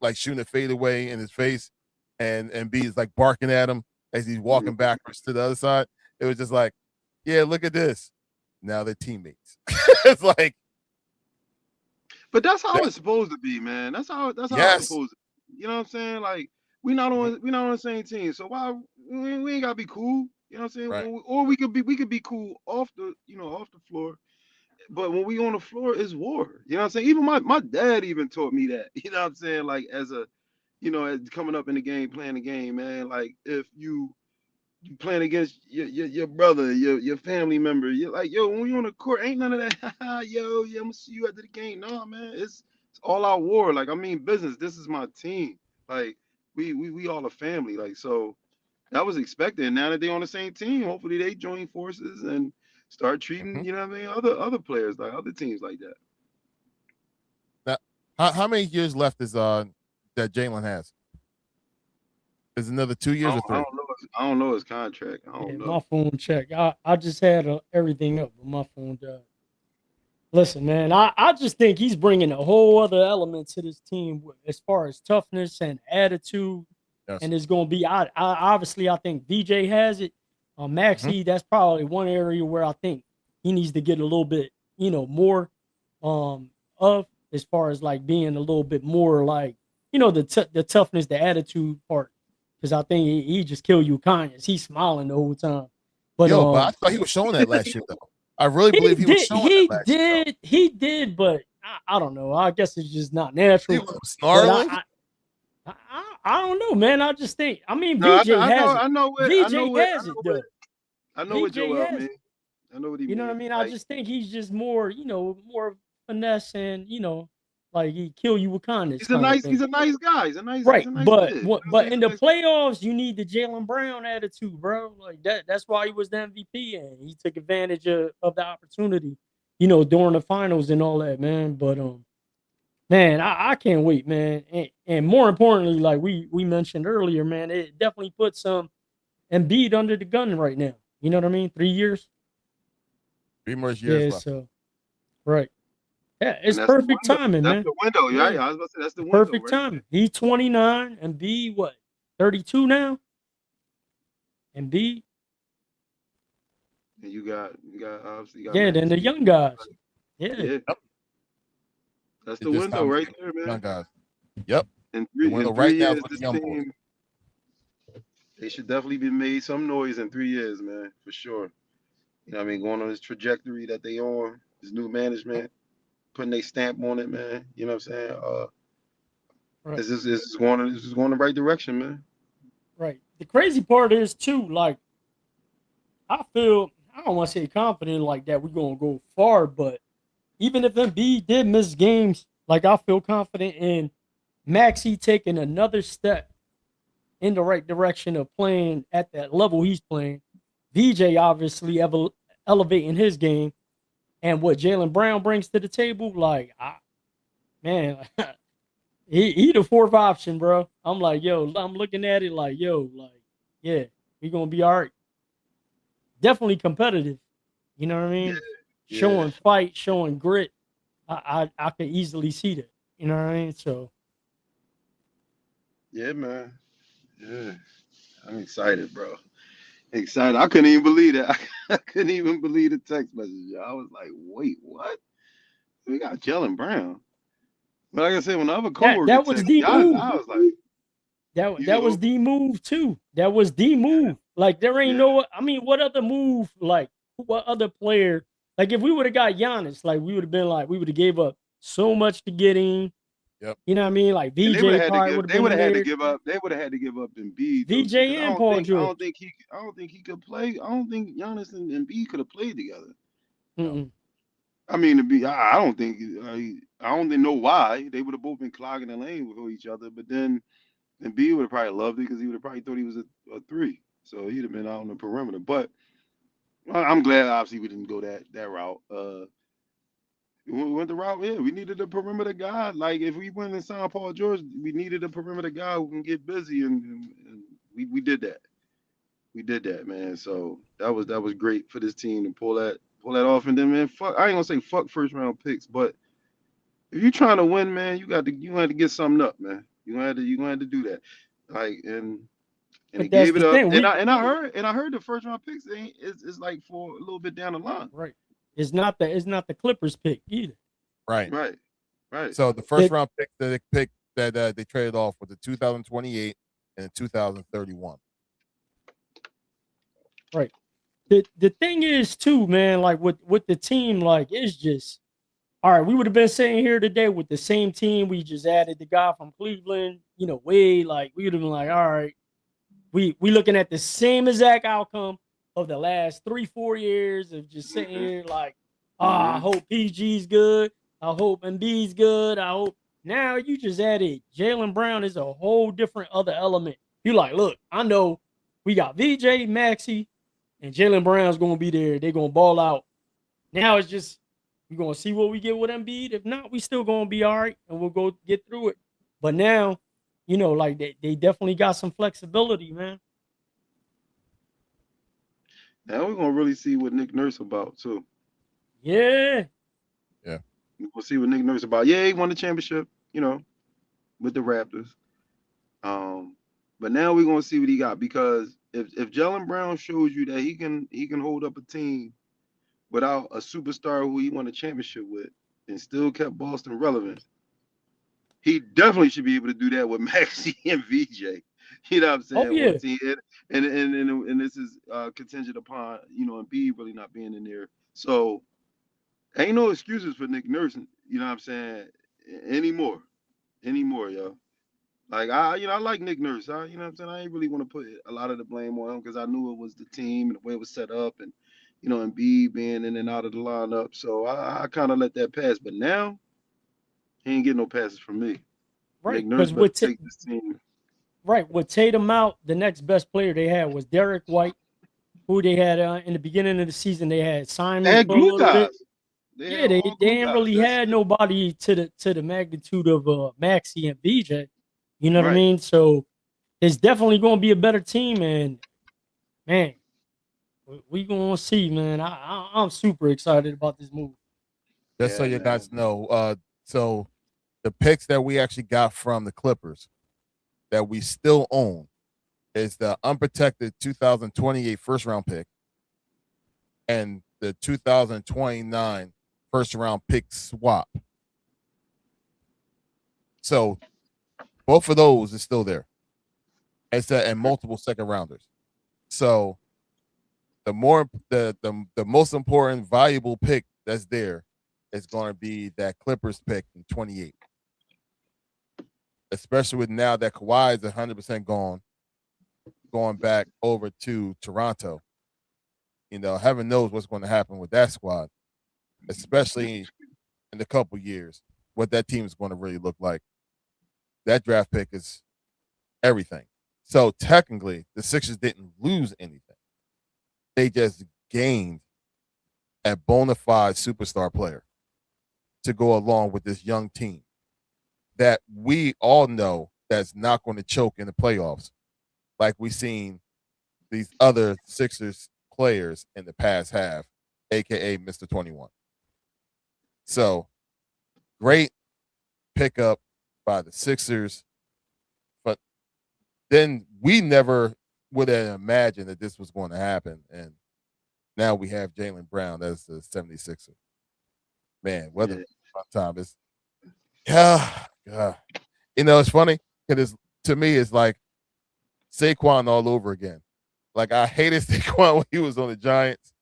like shooting a fadeaway in his face, and Embiid's like barking at him as he's walking backwards to the other side. It was just like, yeah, look at this. Now they're teammates. It's like, but that's how it's supposed to be, man. That's how it's supposed to be. You know what I'm saying? Like we not on the same team, so why we ain't gotta be cool? You know what I'm saying? Right. Or we could be cool off the floor. But when we on the floor, it's war. You know what I'm saying? Even my dad even taught me that. You know what I'm saying? Like as coming up in the game, playing the game, man. Like if you playing against your brother, your family member, you're like, yo, when you on the court, ain't none of that. Yo, I'm gonna see you after the game. No, man, it's all out war. Like I mean business. This is my team. Like we all a family. Like, so that was expected. And now that they're on the same team, hopefully they join forces and start treating, Mhm. you know what I mean, other players like other teams like that. Now, how many years left is that Jalen has? Is it another 2 years or I 3? don't know. I don't know his contract. I Yeah, don't my know. phone checked. I just had everything up, but my phone died. Listen, man, I just think he's bringing a whole other element to this team as far as toughness and attitude. Yes. And it's going to be, I obviously, I think VJ has it. Mhm. Maxey, that's probably one area where I think he needs to get a little bit, more of as far as like being a little bit more like, the toughness, the attitude part. Because I think he just kill you kindness. He's smiling the whole time. But But I thought he was showing that last year, though. I really he believe he was did. showing that He last year, though. did. He did. But I don't know. I guess it's just not He natural. was But snarling. I don't know, man. I just think. I mean, No, VJ has it. I know what I know VJ what I has know it what though. I know what VJ Joel has mean. it. I know what he You know what I mean. mean? I Like, just think he's just more, more finesse and like he kill you with kindness kind of thing. he's a nice guy. He's Right, a nice but kid. You know what? what I'm But saying? in He's a the nice kid. playoffs, you need the Jalen Brown attitude, bro. Like that. That's why he was the MVP, and he took advantage of the opportunity, during the finals and all that, man. But man, I can't wait, man. And more importantly, like we mentioned earlier, man, it definitely puts some Embiid under the gun right now. You know what I mean? 3 years. 3 more years Yeah. left. So right. Yeah, And it's perfect timing, that's man. the window. Yeah, Yeah, yeah. I was about to say that's the window perfect right timing. He's 29 and B what 32 now, and B there. And you got obviously you got yeah. Then the Maxie. young guys. Yeah, Yeah, Yep. that's It's the just window time to right get there, young man. guys. Yep. The In window right three now is years, with the this young boys. team they should definitely be made some noise in 3 years, man, for sure. You know what I mean? Going on this trajectory that they on, this new Mhm. management, putting their stamp on it, man. You know what I'm saying? right, This is going the right direction, man. right. The crazy part is too, like I feel I don't want to say confident like that we're gonna go far, but even if Embiid did miss games, like I feel confident in Maxi taking another step in the right direction of playing at that level he's playing. VJ obviously elevating his game and what Jalen Brown brings to the table. Like, man, he the fourth option, bro. I'm like, yo, I'm looking at it like, yo, like, yeah, we gonna be all right. Definitely competitive. You know what I Yeah, mean? yeah, Showing fight, showing grit. I could easily see that. You know what I mean? So yeah, man. Yeah, I'm excited, bro. Excited. I couldn't even believe that. I couldn't even believe the text message. Y'all. I was like, wait, what? We got Jalen Brown. But like I said, when the other coworker that was texted me, the move. I was like, you That was know, the move too. That was the move. Like there ain't yeah, no. I mean, what other move? Like what other player? Like if we would have got Giannis, like we would have been like we would have gave up so much to get him. Yep. You know what I mean? Like and they would VJ have had to probably give, would have they been would in have had to there. give up, they would have had to give up Embiid though too, because VJ and Paul George. I don't think he could play. I don't think Giannis and Embiid could have played together. No. Mm-mm. I mean, I don't think, I don't even know why they would have both been clogging the lane with each other. But then Embiid would have probably loved it because he would have probably thought he was a three, so he'd have been out on the perimeter. But I'm glad, obviously, we didn't go that route. We went the route, yeah. We needed a perimeter guy. Like if we went and signed Paul George, we needed a perimeter guy who can get busy, and we did that. We did that, man. So that was great for this team to pull that off. And then, man, fuck, I ain't gonna say fuck first round picks, but if you're trying to win, man, you gonna have to get something up, man. You gonna have to do that. Like and he But that's gave it the up. thing. And I heard the first round picks is like for a little bit down the line. Right. It's not the Clippers pick either. Right. Right. Right. So the first It, round pick that they picked that they traded off was the 2028 and the 2031. right. The thing is too, man. Like with the team, like it's just all right. We would have been sitting here today with the same team. We just added the guy from Cleveland. Way like we would have been like, all right, we looking at the same exact outcome of the last 3-4 years of just sitting Mm-hmm. here like, I Mm-hmm. hope PG's good. I hope Embiid's good. I hope Now you just added Jaylen Brown is a whole different other element. You like, look, I know we got VJ, Maxey, and Jaylen Brown's gonna be there. They're gonna ball out. Now it's just we're gonna see what we get with Embiid. If not, we still gonna be all right and we'll go get through it. But now, like they definitely got some flexibility, man. Now we're gonna really see what Nick Nurse about too. Yeah. We'll see what Nick Nurse about. Yeah, he won the championship, with the Raptors. But now we're gonna see what he got, because if Jaylen Brown shows you that he can hold up a team without a superstar who he won a championship with and still kept Boston relevant, he definitely should be able to do that with Maxey and VJ. You know what I'm saying? Oh, yeah. And this is contingent upon Embiid really not being in there. So ain't no excuses for Nick Nurse. You know what I'm saying? Anymore, yo. Like I like Nick Nurse. You know what I'm saying? I ain't really want to put a lot of the blame on him because I knew it was the team and the way it was set up, and Embiid being in and out of the lineup. So I kind of let that pass. But now he ain't getting no passes from me. Right. Nick Nurse better take this team. Right. With Tatum out, the next best player they had was Derek White, who they had in the beginning of the season. They had Simon They had for a little glue bit. guys. They ain't really had nobody to the magnitude of Maxey and VJ. You know what I mean? So it's definitely going to be a better team, and man, we going to see, man. I'm super excited about this move. Just so you guys know, so the picks that we actually got from the Clippers that we still own is the unprotected 2028 first round pick and the 2029 first round pick swap. So both of those is still there. And multiple second rounders. So the most important valuable pick that's there is going to be that Clippers pick in 28. Especially with now that Kawhi is 100% gone, going back over to Toronto. Heaven knows what's going to happen with that squad, especially in a couple years, what that team is going to really look like. That draft pick is everything. So technically, the Sixers didn't lose anything. They just gained a bona fide superstar player to go along with this young team that we all know that's not going to choke in the playoffs like we've seen these other Sixers players in the past half, a.k.a. Mr. 21. So, great pickup by the Sixers. But then we never would have imagined that this was going to happen. And now we have Jaylen Brown as the 76er. Man, what a fun time. It's, it's funny because to me, it's like Saquon all over again. Like, I hated Saquon when he was on the Giants.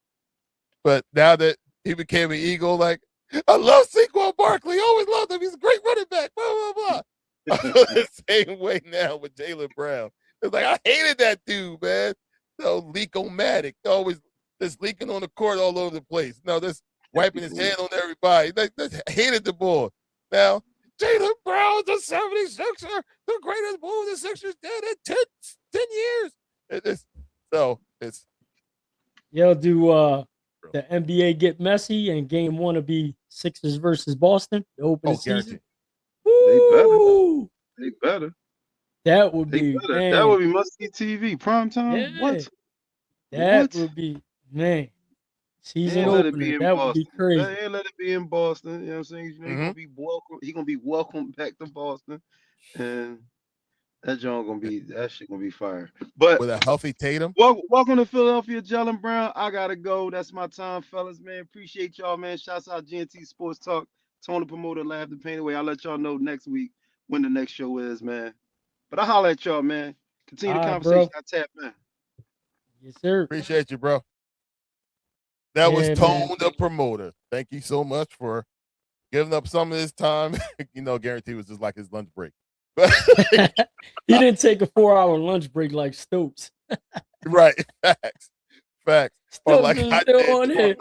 But now that he became an Eagle, like, I love Saquon Barkley. I always loved him. He's a great running back. Blah, blah, blah. I feel the same way now with Jaylen Brown. It's like, I hated that dude, man. So leak-o-matic. Always just leaking on the court all over the place. No, just wiping his hand on everybody. Just hated the ball. Now, Jaylen Brown's the 76er, the greatest move the Sixers did in 10 years. Do the NBA get messy and game one will be Sixers versus Boston, the opening season? They better. That would be man. That would be must-see TV. Prime time? Yeah. What? That would be, man. Season opener. That would be crazy. Ain't let it be in Boston. You know what I'm saying? He's gonna be welcome. He's gonna be welcomed back to Boston, and that shit gonna be fire. But with a healthy Tatum. Welcome to Philadelphia, Jaylen Brown. I gotta go. That's my time, fellas, man. Appreciate y'all, man. Shouts out GNT Sportstalk. Tony Promoter, Laugh the Pain Away. I'll let y'all know next week when the next show is, man. But I holler at y'all, man. Continue the conversation. I tap, man. Yes, sir. Appreciate you, bro. That was Tone the Promoter. Thank you so much for giving up some of his time. Guarantee was just like his lunch break. He didn't take a 4-hour lunch break like Stokes. Right. Facts. Stokes is still on here.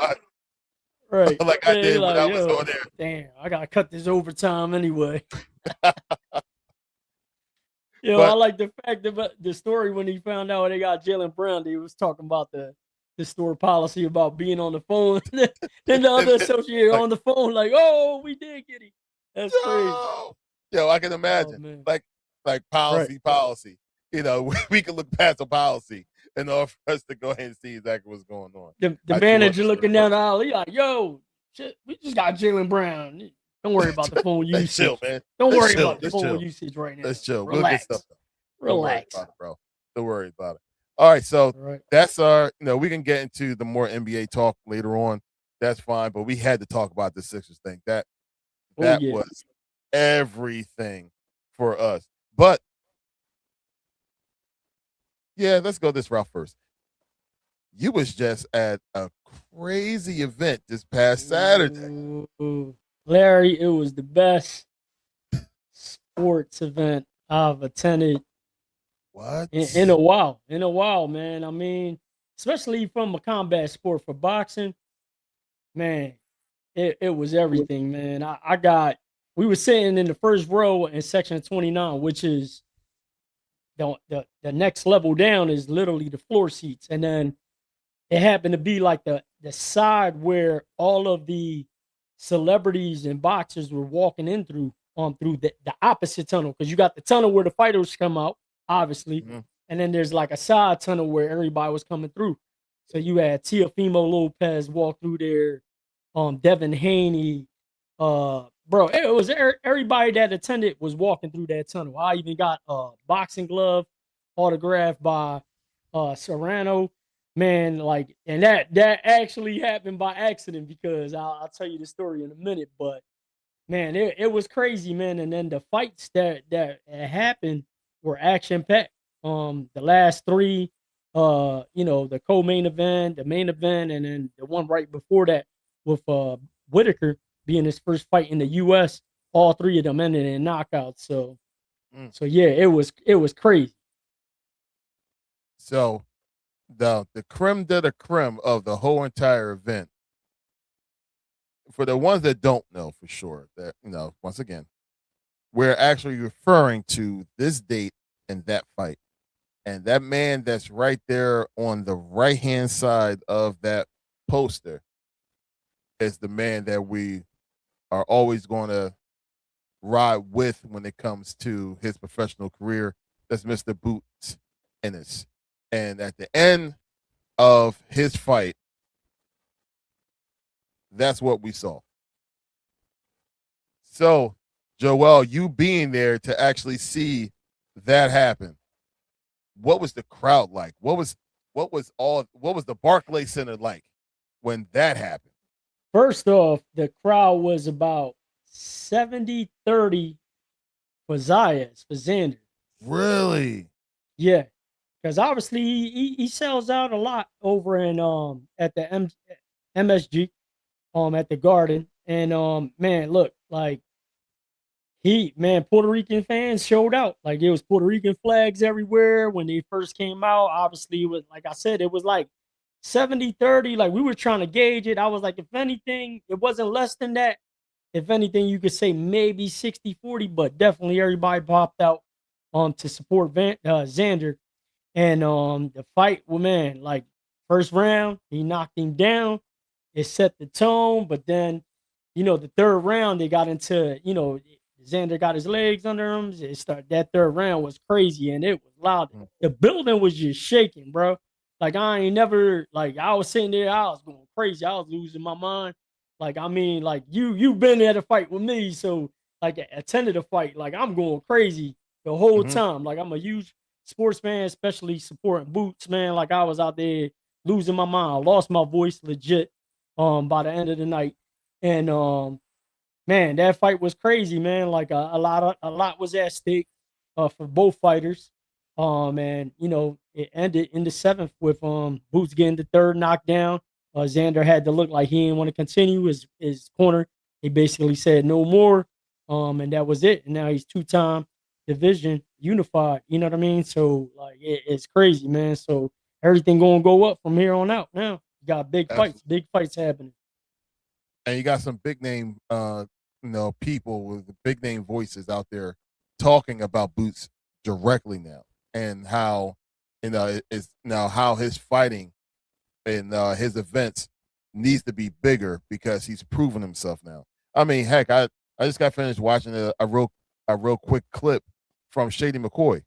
Right. like I Yeah, did when like, I was yo, on there. damn, I gotta cut this overtime anyway. Yo, I But like the fact about the story when he found out they got Jalen Brown. He was talking about the store policy about being on the phone. Then the other associate like, on the phone, like, oh, we did get him. That's crazy. yo, I can Oh imagine. man. Like Right. policy. You know, we can look past the policy in order for us to go ahead and see exactly what's going on. The I do manager understand. looking down the aisle, he like, yo, shit, we just got Jalen Brown. Don't worry about the phone Let's chill, usage. man. Don't Let's worry chill. about the Let's phone chill. usage right now. Let's chill. We'll get stuff Relax. done. Don't worry Relax. about it, bro. Don't worry about it. All right, so All right. that's our. We can get into the more NBA talk later on. That's fine, but we had to talk about the Sixers thing. That Oh yeah. was everything for us. But yeah, let's go this route first. You was just at a crazy event this past Saturday. Ooh. Larry, it was the best sports event I've attended What? in a while. In a while, man. I mean, especially from a combat sport for boxing, man, it was everything, man. We were sitting in the first row in section 29, which is the next level down is literally the floor seats. And then it happened to be like the side where all of the celebrities and boxers were walking in through the opposite tunnel, because you got the tunnel where the fighters come out, obviously, and then there's like a side tunnel where everybody was coming through. So you had Teofimo Lopez walk through there, Devin Haney, bro, it was everybody that attended was walking through that tunnel. I even got a boxing glove autographed by Serrano. Man, like, and that actually happened by accident, because I'll tell you the story in a minute. But man, it was crazy, man. And then the fights that happened were action packed. The last three, the co-main event, the main event, and then the one right before that with Whitaker being his first fight in the U.S. All three of them ended in knockouts. So yeah, it was crazy. So the creme de la creme of the whole entire event. For the ones that don't know for sure, that once again, we're actually referring to this date and that fight. And that man that's right there on the right-hand side of that poster is the man that we are always going to ride with when it comes to his professional career. That's Mr. Boots Ennis. And at the end of his fight, that's what we saw. So, Joel, you being there to actually see that happen, what was the crowd like? What was the Barclays Center like when that happened? First off, the crowd was about 70-30 for Zayas, for Xander. Really? Yeah. Because obviously he sells out a lot over in at the MSG, at the Garden. And man, look, like Puerto Rican fans showed out. Like, there was Puerto Rican flags everywhere when they first came out. Obviously, it was, like I said, it was like 70-30. Like, we were trying to gauge it. I was like, if anything, it wasn't less than that. If anything, you could say maybe 60-40, but definitely everybody popped out to support Xander. And the fight, well, man, like, first round, he knocked him down. It set the tone, but then, the third round, they got into, Xander got his legs under him. That third round was crazy, and it was loud. The building was just shaking, bro. Like, I ain't never, like, I was sitting there, I was going crazy. I was losing my mind. Like, I mean, like, you've been at a fight with me, so, like, attended a fight. Like, I'm going crazy the whole time. Like, I'm a huge sports fan, especially supporting Boots, man. Like, I was out there losing my mind. I lost my voice legit by the end of the night. And man, that fight was crazy, man. Like, a lot was at stake for both fighters. And it ended in the seventh with Boots getting the third knockdown. Xander had to look like he didn't want to continue. His corner, he basically said no more. And that was it. And now he's two-time division unified. You know what I mean? So, like, it's crazy, man. So everything gonna go up from here on out now. You got big fights happening. and you got some big name, people with big name voices out there talking about Boots directly now, and how, it's now how his fighting and his events needs to be bigger because he's proven himself now. I mean, heck, I just got finished watching a real quick clip from Shady McCoy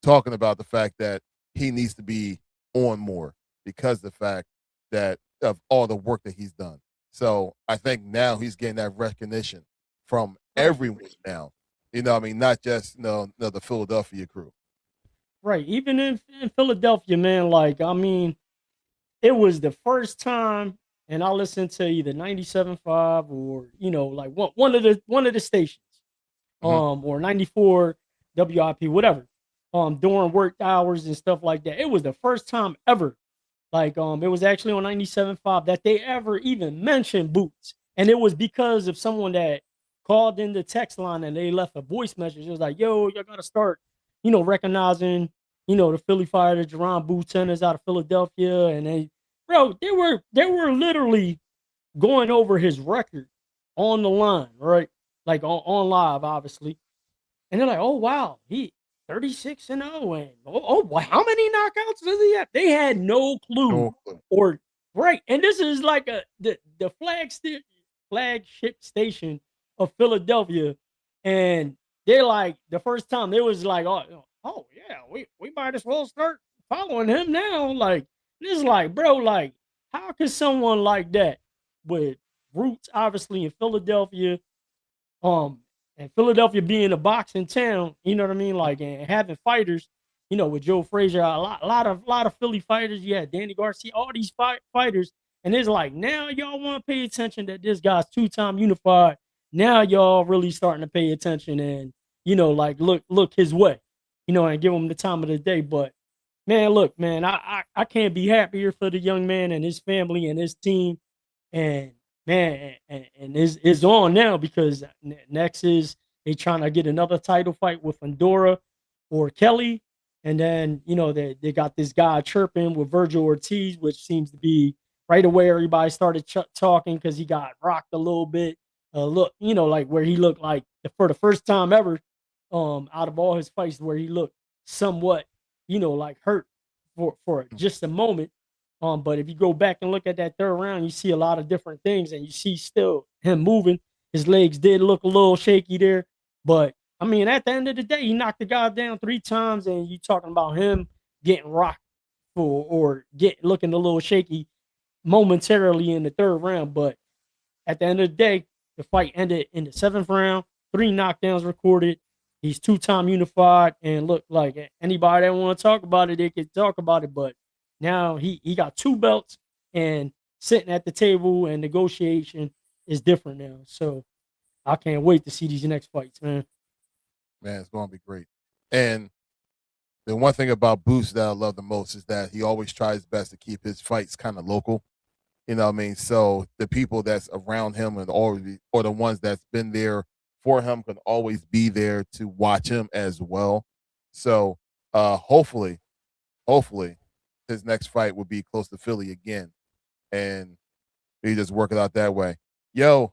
talking about the fact that he needs to be on more because the fact that of all the work that he's done. So I think now he's getting that recognition from everyone now. Not just the Philadelphia crew. Right. Even in Philadelphia, man, like, I mean, it was the first time, and I listened to either 97.5 or, like one of the stations, or 94 WIP, whatever, during work hours and stuff like that. It was the first time ever, like, it was actually on 97.5 that they ever even mentioned Boots. And it was because of someone that called in the text line and they left a voice message. It was like, yo, y'all gotta start, recognizing, the Philly fighter, Jerron Boots is out of Philadelphia. And they were literally going over his record on the line, right? Like on live, obviously. And they're like, oh wow, he 36-0, and wow, how many knockouts does he have? They had no clue. No clue. Or right. And this is like the flagship station of Philadelphia. And they're like, the first time they was like, oh yeah, we might as well start following him now. Like, this is like, bro, like, how could someone like that, with roots obviously in Philadelphia, and Philadelphia being a boxing town, you know what I mean? Like, and having fighters, with Joe Frazier, a lot of Philly fighters. Yeah, Danny Garcia, all these fighters. And it's like, now y'all want to pay attention that this guy's 2-time unified. Now y'all really starting to pay attention and, like, look his way, and give him the time of the day. But man, look, man, I can't be happier for the young man and his family and his team. And man, and is on now, because next is they trying to get another title fight with Fedora or Kelly. And then, they got this guy chirping with Virgil Ortiz, which seems to be right away. Everybody started talking because he got rocked a little bit. Look, like where he looked like for the first time ever, out of all his fights, where he looked somewhat, like hurt for just a moment. But if you go back and look at that third round, you see a lot of different things, and you see still him moving. His legs did look a little shaky there, but I mean, at the end of the day, he knocked the guy down 3 times, and you talking about him getting rocked or looking a little shaky momentarily in the third round. But at the end of the day, the fight ended in the 7th round, 3 knockdowns recorded. He's 2-time unified, and look, like, anybody that want to talk about it, they can talk about it. But now he got 2 belts, and sitting at the table and negotiation is different now. So I can't wait to see these next fights, man. Man, it's going to be great. And the one thing about Boost that I love the most is that he always tries his best to keep his fights kind of local. You know what I mean? So the people that's around him and or the ones that's been there for him can always be there to watch him as well. So hopefully his next fight will be close to Philly again. And he just work it out that way. Yo,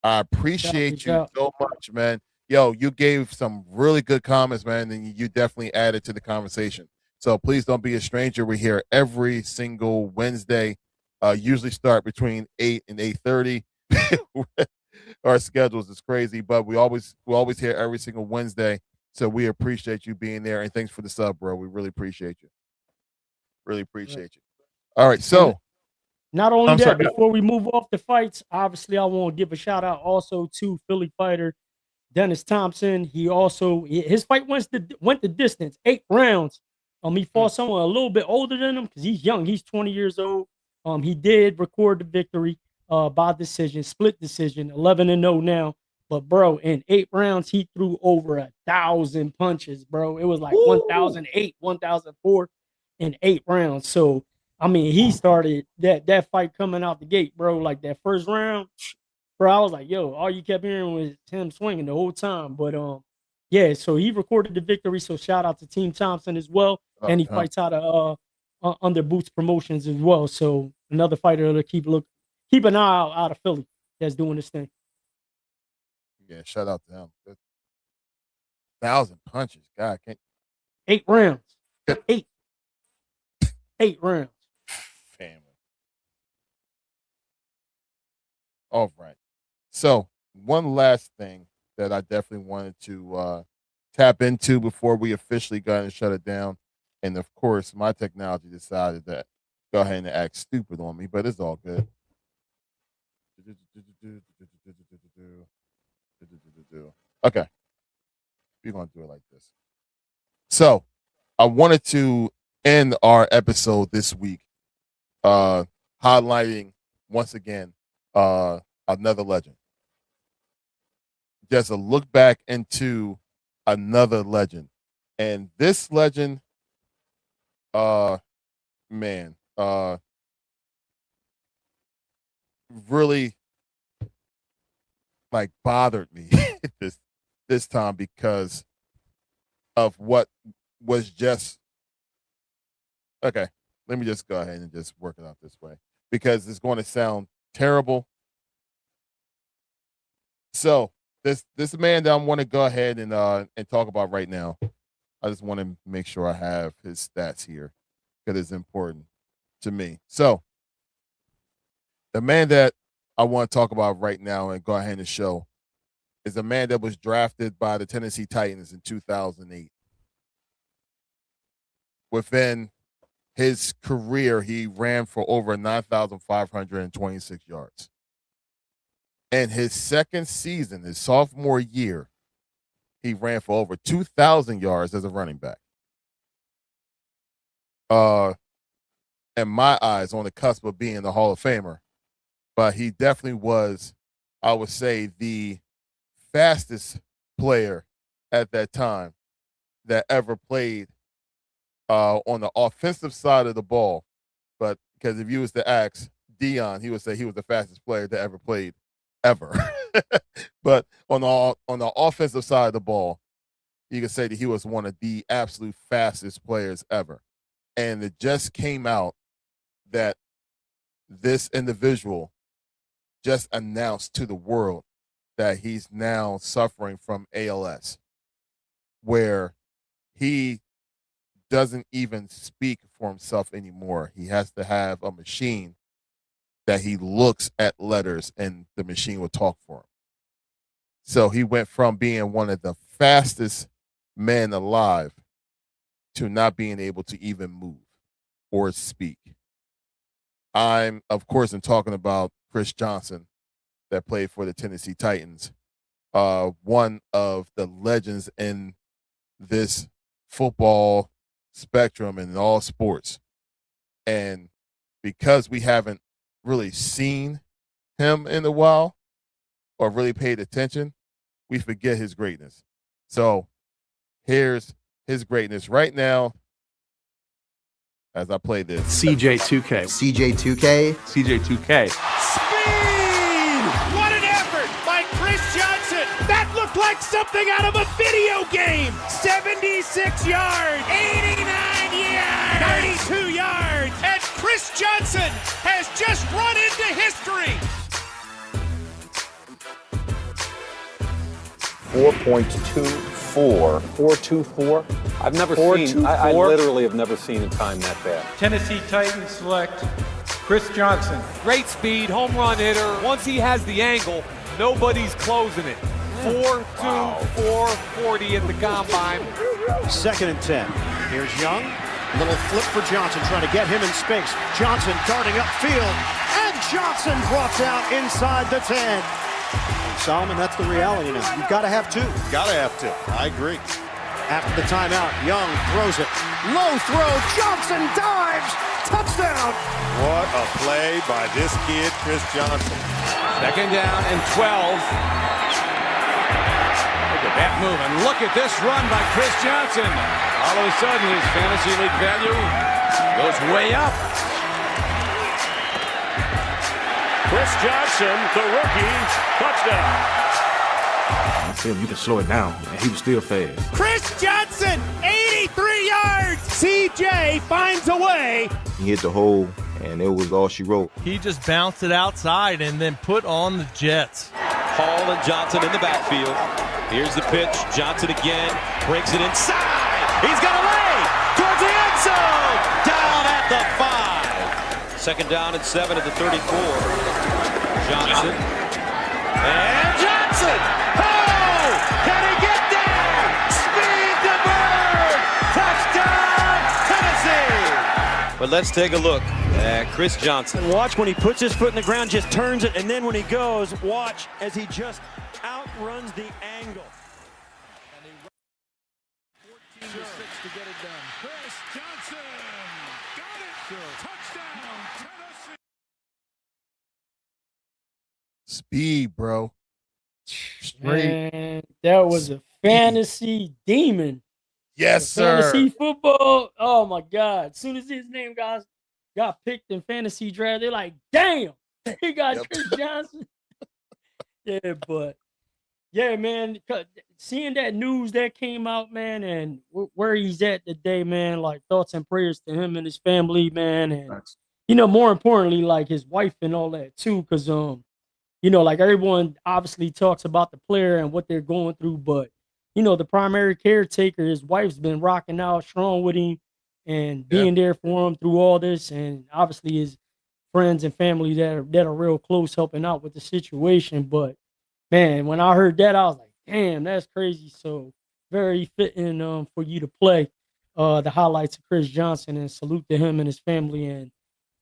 I appreciate you so much, man. Yo, you gave some really good comments, man, and you definitely added to the conversation. So please don't be a stranger. We're here every single Wednesday. Usually start between 8 and 8:30. Our schedules is crazy, but we always here every single Wednesday. So we appreciate you being there, and thanks for the sub, bro. We really appreciate you. Really appreciate you. All right, so not only that, before we move off the fights, obviously I want to give a shout out also to Philly fighter Dennis Thompson. His fight went the distance, 8 rounds. He fought someone a little bit older than him because he's young. He's 20 years old. He did record the victory by decision, split decision, 11-0 now. But bro, in 8 rounds, he threw over 1,000 punches, bro. It was like 1,008, 1,004 in 8 rounds. So I mean, he started that fight coming out the gate, bro. Like that first round, bro, I was like, yo, all you kept hearing was him swinging the whole time. But yeah, so he recorded the victory. So shout out to Team Thompson as well. And he fights out of under Boots Promotions as well. So another fighter to keep an eye out of Philly. that's doing this thing. Yeah, shout out to him. 1,000 punches. God, can't 8 rounds. 8 rounds. family. All right. So one last thing that I definitely wanted to tap into before we officially go ahead and shut it down. And of course, my technology decided to go ahead and act stupid on me, but it's all good. Okay. We're going to do it like this. So I wanted to end our episode this week highlighting once again another legend. Just a look back into another legend. And this legend, really like bothered me this time because of what was just okay. Let me just go ahead and just work it out this way because it's going to sound terrible. So this man that I want to go ahead and talk about right now, I just want to make sure I have his stats here because it's important to me. So the man that I want to talk about right now and go ahead and show is a man that was drafted by the Tennessee Titans in 2008. Within his career, he ran for over 9,526 yards. In his second season, his sophomore year, he ran for over 2,000 yards as a running back. In my eyes, on the cusp of being the Hall of Famer, but he definitely was, I would say, the fastest player at that time that ever played on the offensive side of the ball. But because if you was to ask Dion, he would say he was the fastest player that ever played ever. But on the offensive side of the ball, you could say that he was one of the absolute fastest players ever. And it just came out that this individual just announced to the world that he's now suffering from ALS, where he doesn't even speak for himself anymore. He has to have a machine that he looks at letters and the machine will talk for him. So he went from being one of the fastest men alive to not being able to even move or speak. I'm, of course, talking about Chris Johnson that played for the Tennessee Titans, one of the legends in this football spectrum and in all sports. And because we haven't really seen him in a while or really paid attention, we forget his greatness. So here's his greatness right now as I play this. CJ2K. CJ2K. CJ2K. Speed! What an effort by Chris Johnson! That looked like something out of a video game! 76 yards, 89 yards, 92 yards, and Chris Johnson has just run into history! 4.24. 4.24. I've never seen, I literally have never seen a time that fast. Tennessee Titans select Chris Johnson. Great speed, home run hitter. Once he has the angle, nobody's closing it. 4.2, 4.40 at the combine. 2nd and 10. Here's Young. Little flip for Johnson, trying to get him in space. Johnson darting upfield, and Johnson brought down inside the 10. Solomon, that's the reality now. You've got to have two. Got to have two. I agree. After the timeout, Young throws it. Low throw. Johnson dives. Touchdown. What a play by this kid, Chris Johnson. 2nd down and 12. Look at that move, and look at this run by Chris Johnson. All of a sudden, his fantasy league value goes way up. Chris Johnson, the rookie, touchdown. I feel you can slow it down, and he was still fast. Chris Johnson, 83 yards! CJ finds a way. He hit the hole and it was all she wrote. He just bounced it outside and then put on the Jets. Hall and Johnson in the backfield. Here's the pitch. Johnson again. Breaks it inside. He's got a lay towards the end zone. Down at the 5. Second down and 7 at the 34. Johnson. And Johnson. Oh! Can he get there? Speed to Bird. Touchdown, Tennessee. But let's take a look at Chris Johnson. Watch when he puts his foot in the ground, just turns it, and then when he goes, watch as he just outruns the angle. 14-6 to get it done. Chris Johnson got it. Touchdown, Tennessee. Speed, bro. Straight. Man, that was a fantasy demon. Yes, sir. Fantasy football. Oh my God! As soon as his name got picked in fantasy draft, they're like, "Damn, he got Chris Johnson." Yeah, but yeah, man, seeing that news that came out, man, and where he's at today, man, like thoughts and prayers to him and his family, man, and more importantly, like his wife and all that too, because like everyone obviously talks about the player and what they're going through, but the primary caretaker, his wife's been rocking out strong with him and being there for him through all this, and obviously his friends and family that are real close helping out with the situation. But man, when I heard that, I was like, damn, that's crazy. So very fitting for you to play the highlights of Chris Johnson, and salute to him and his family, and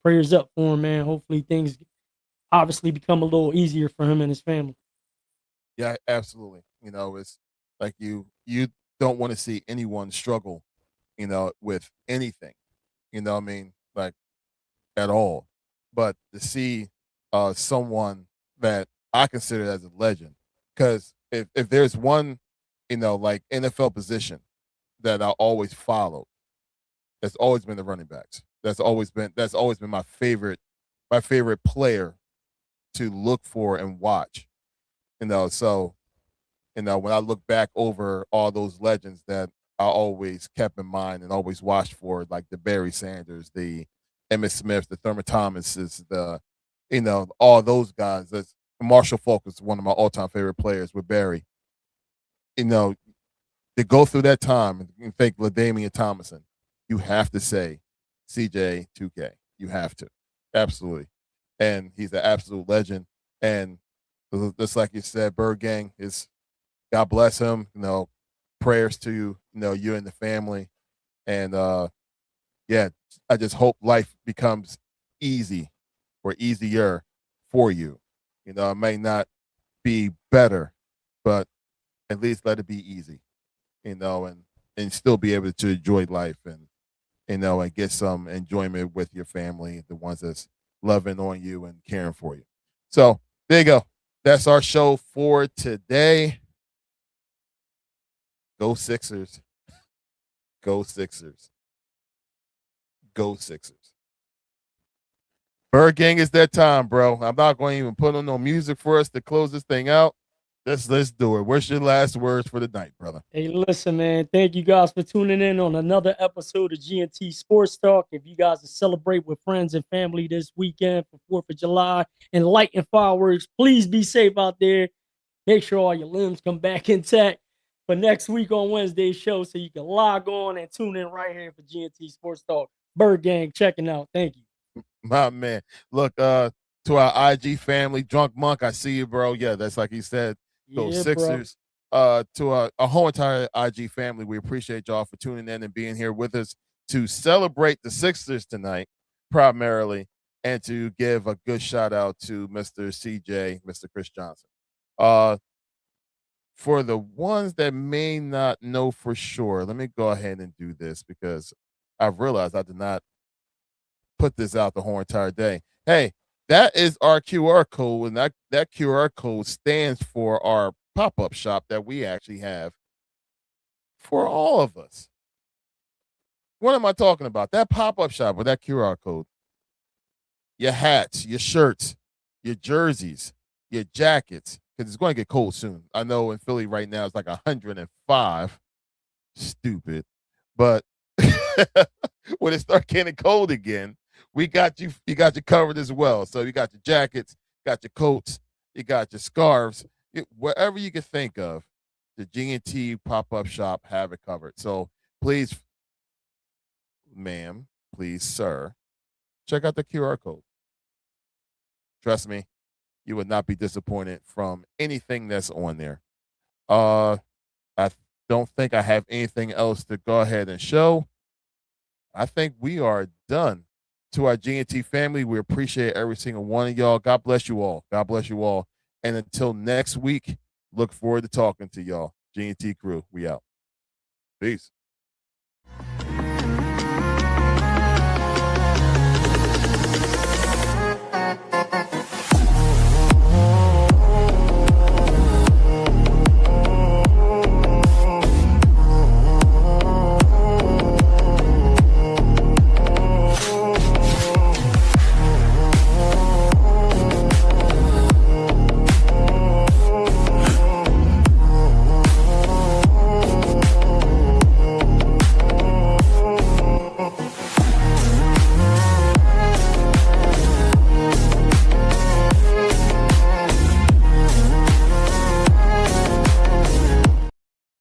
prayers up for him, man. Hopefully things obviously become a little easier for him and his family. Yeah, absolutely. It's like you don't want to see anyone struggle, with anything, I mean, like at all. But to see someone that I consider as a legend, because if there's one, like NFL position that I always followed, that's always been the running backs. That's always been my favorite player to look for and watch. So when I look back over all those legends that I always kept in mind and always watched for, like the Barry Sanders, the Emmitt Smith, the Thurman Thomases, all those guys. That's Marshall Faulk is one of my all-time favorite players with Barry. To go through that time and think LaDainian Tomlinson, you have to say CJ 2K. You have to. Absolutely. And he's an absolute legend. And just like you said, Bird Gang is, God bless him. Prayers to you and the family. And I just hope life becomes easy or easier for you. It may not be better, but at least let it be easy. And still be able to enjoy life and and get some enjoyment with your family, the ones that's loving on you and caring for you. So there you go. That's our show for today. Go Sixers. Go Sixers. Go Sixers. Bird Gang, it's that time, bro. I'm not going to even put on no music for us to close this thing out. Let's do it. What's your last words for the night, brother? Hey, listen, man. Thank you guys for tuning in on another episode of GNT Sportstalk. If you guys celebrate with friends and family this weekend for 4th of July and lighting fireworks, please be safe out there. Make sure all your limbs come back intact for next week on Wednesday's show, so you can log on and tune in right here for GNT Sportstalk. Bird Gang checking out. Thank you. My man. Look, to our IG family, Drunk Monk, I see you, bro. Yeah, that's like he said. Those Sixers. To our whole entire IG family, we appreciate y'all for tuning in and being here with us to celebrate the Sixers tonight, primarily, and to give a good shout out to Mr. CJ, Mr. Chris Johnson. For the ones that may not know for sure, let me go ahead and do this because I've realized I did not put this out the whole entire day. Hey, that is our QR code, and that QR code stands for our pop-up shop that we actually have for all of us. What am I talking about? That pop-up shop with that QR code. Your hats, your shirts, your jerseys, your jackets, because it's going to get cold soon. I know in Philly right now it's like 105. Stupid. But when it starts getting cold again, we got you. You got you covered as well. So you got your jackets, got your coats, you got your scarves, whatever you can think of. The GNT pop-up shop have it covered. So please, ma'am, please, sir, check out the QR code. Trust me, you would not be disappointed from anything that's on there. I don't think I have anything else to go ahead and show. I think we are done. To our GNT family, we appreciate every single one of y'all. God bless you all. God bless you all. And until next week, look forward to talking to y'all. GNT crew, we out. Peace.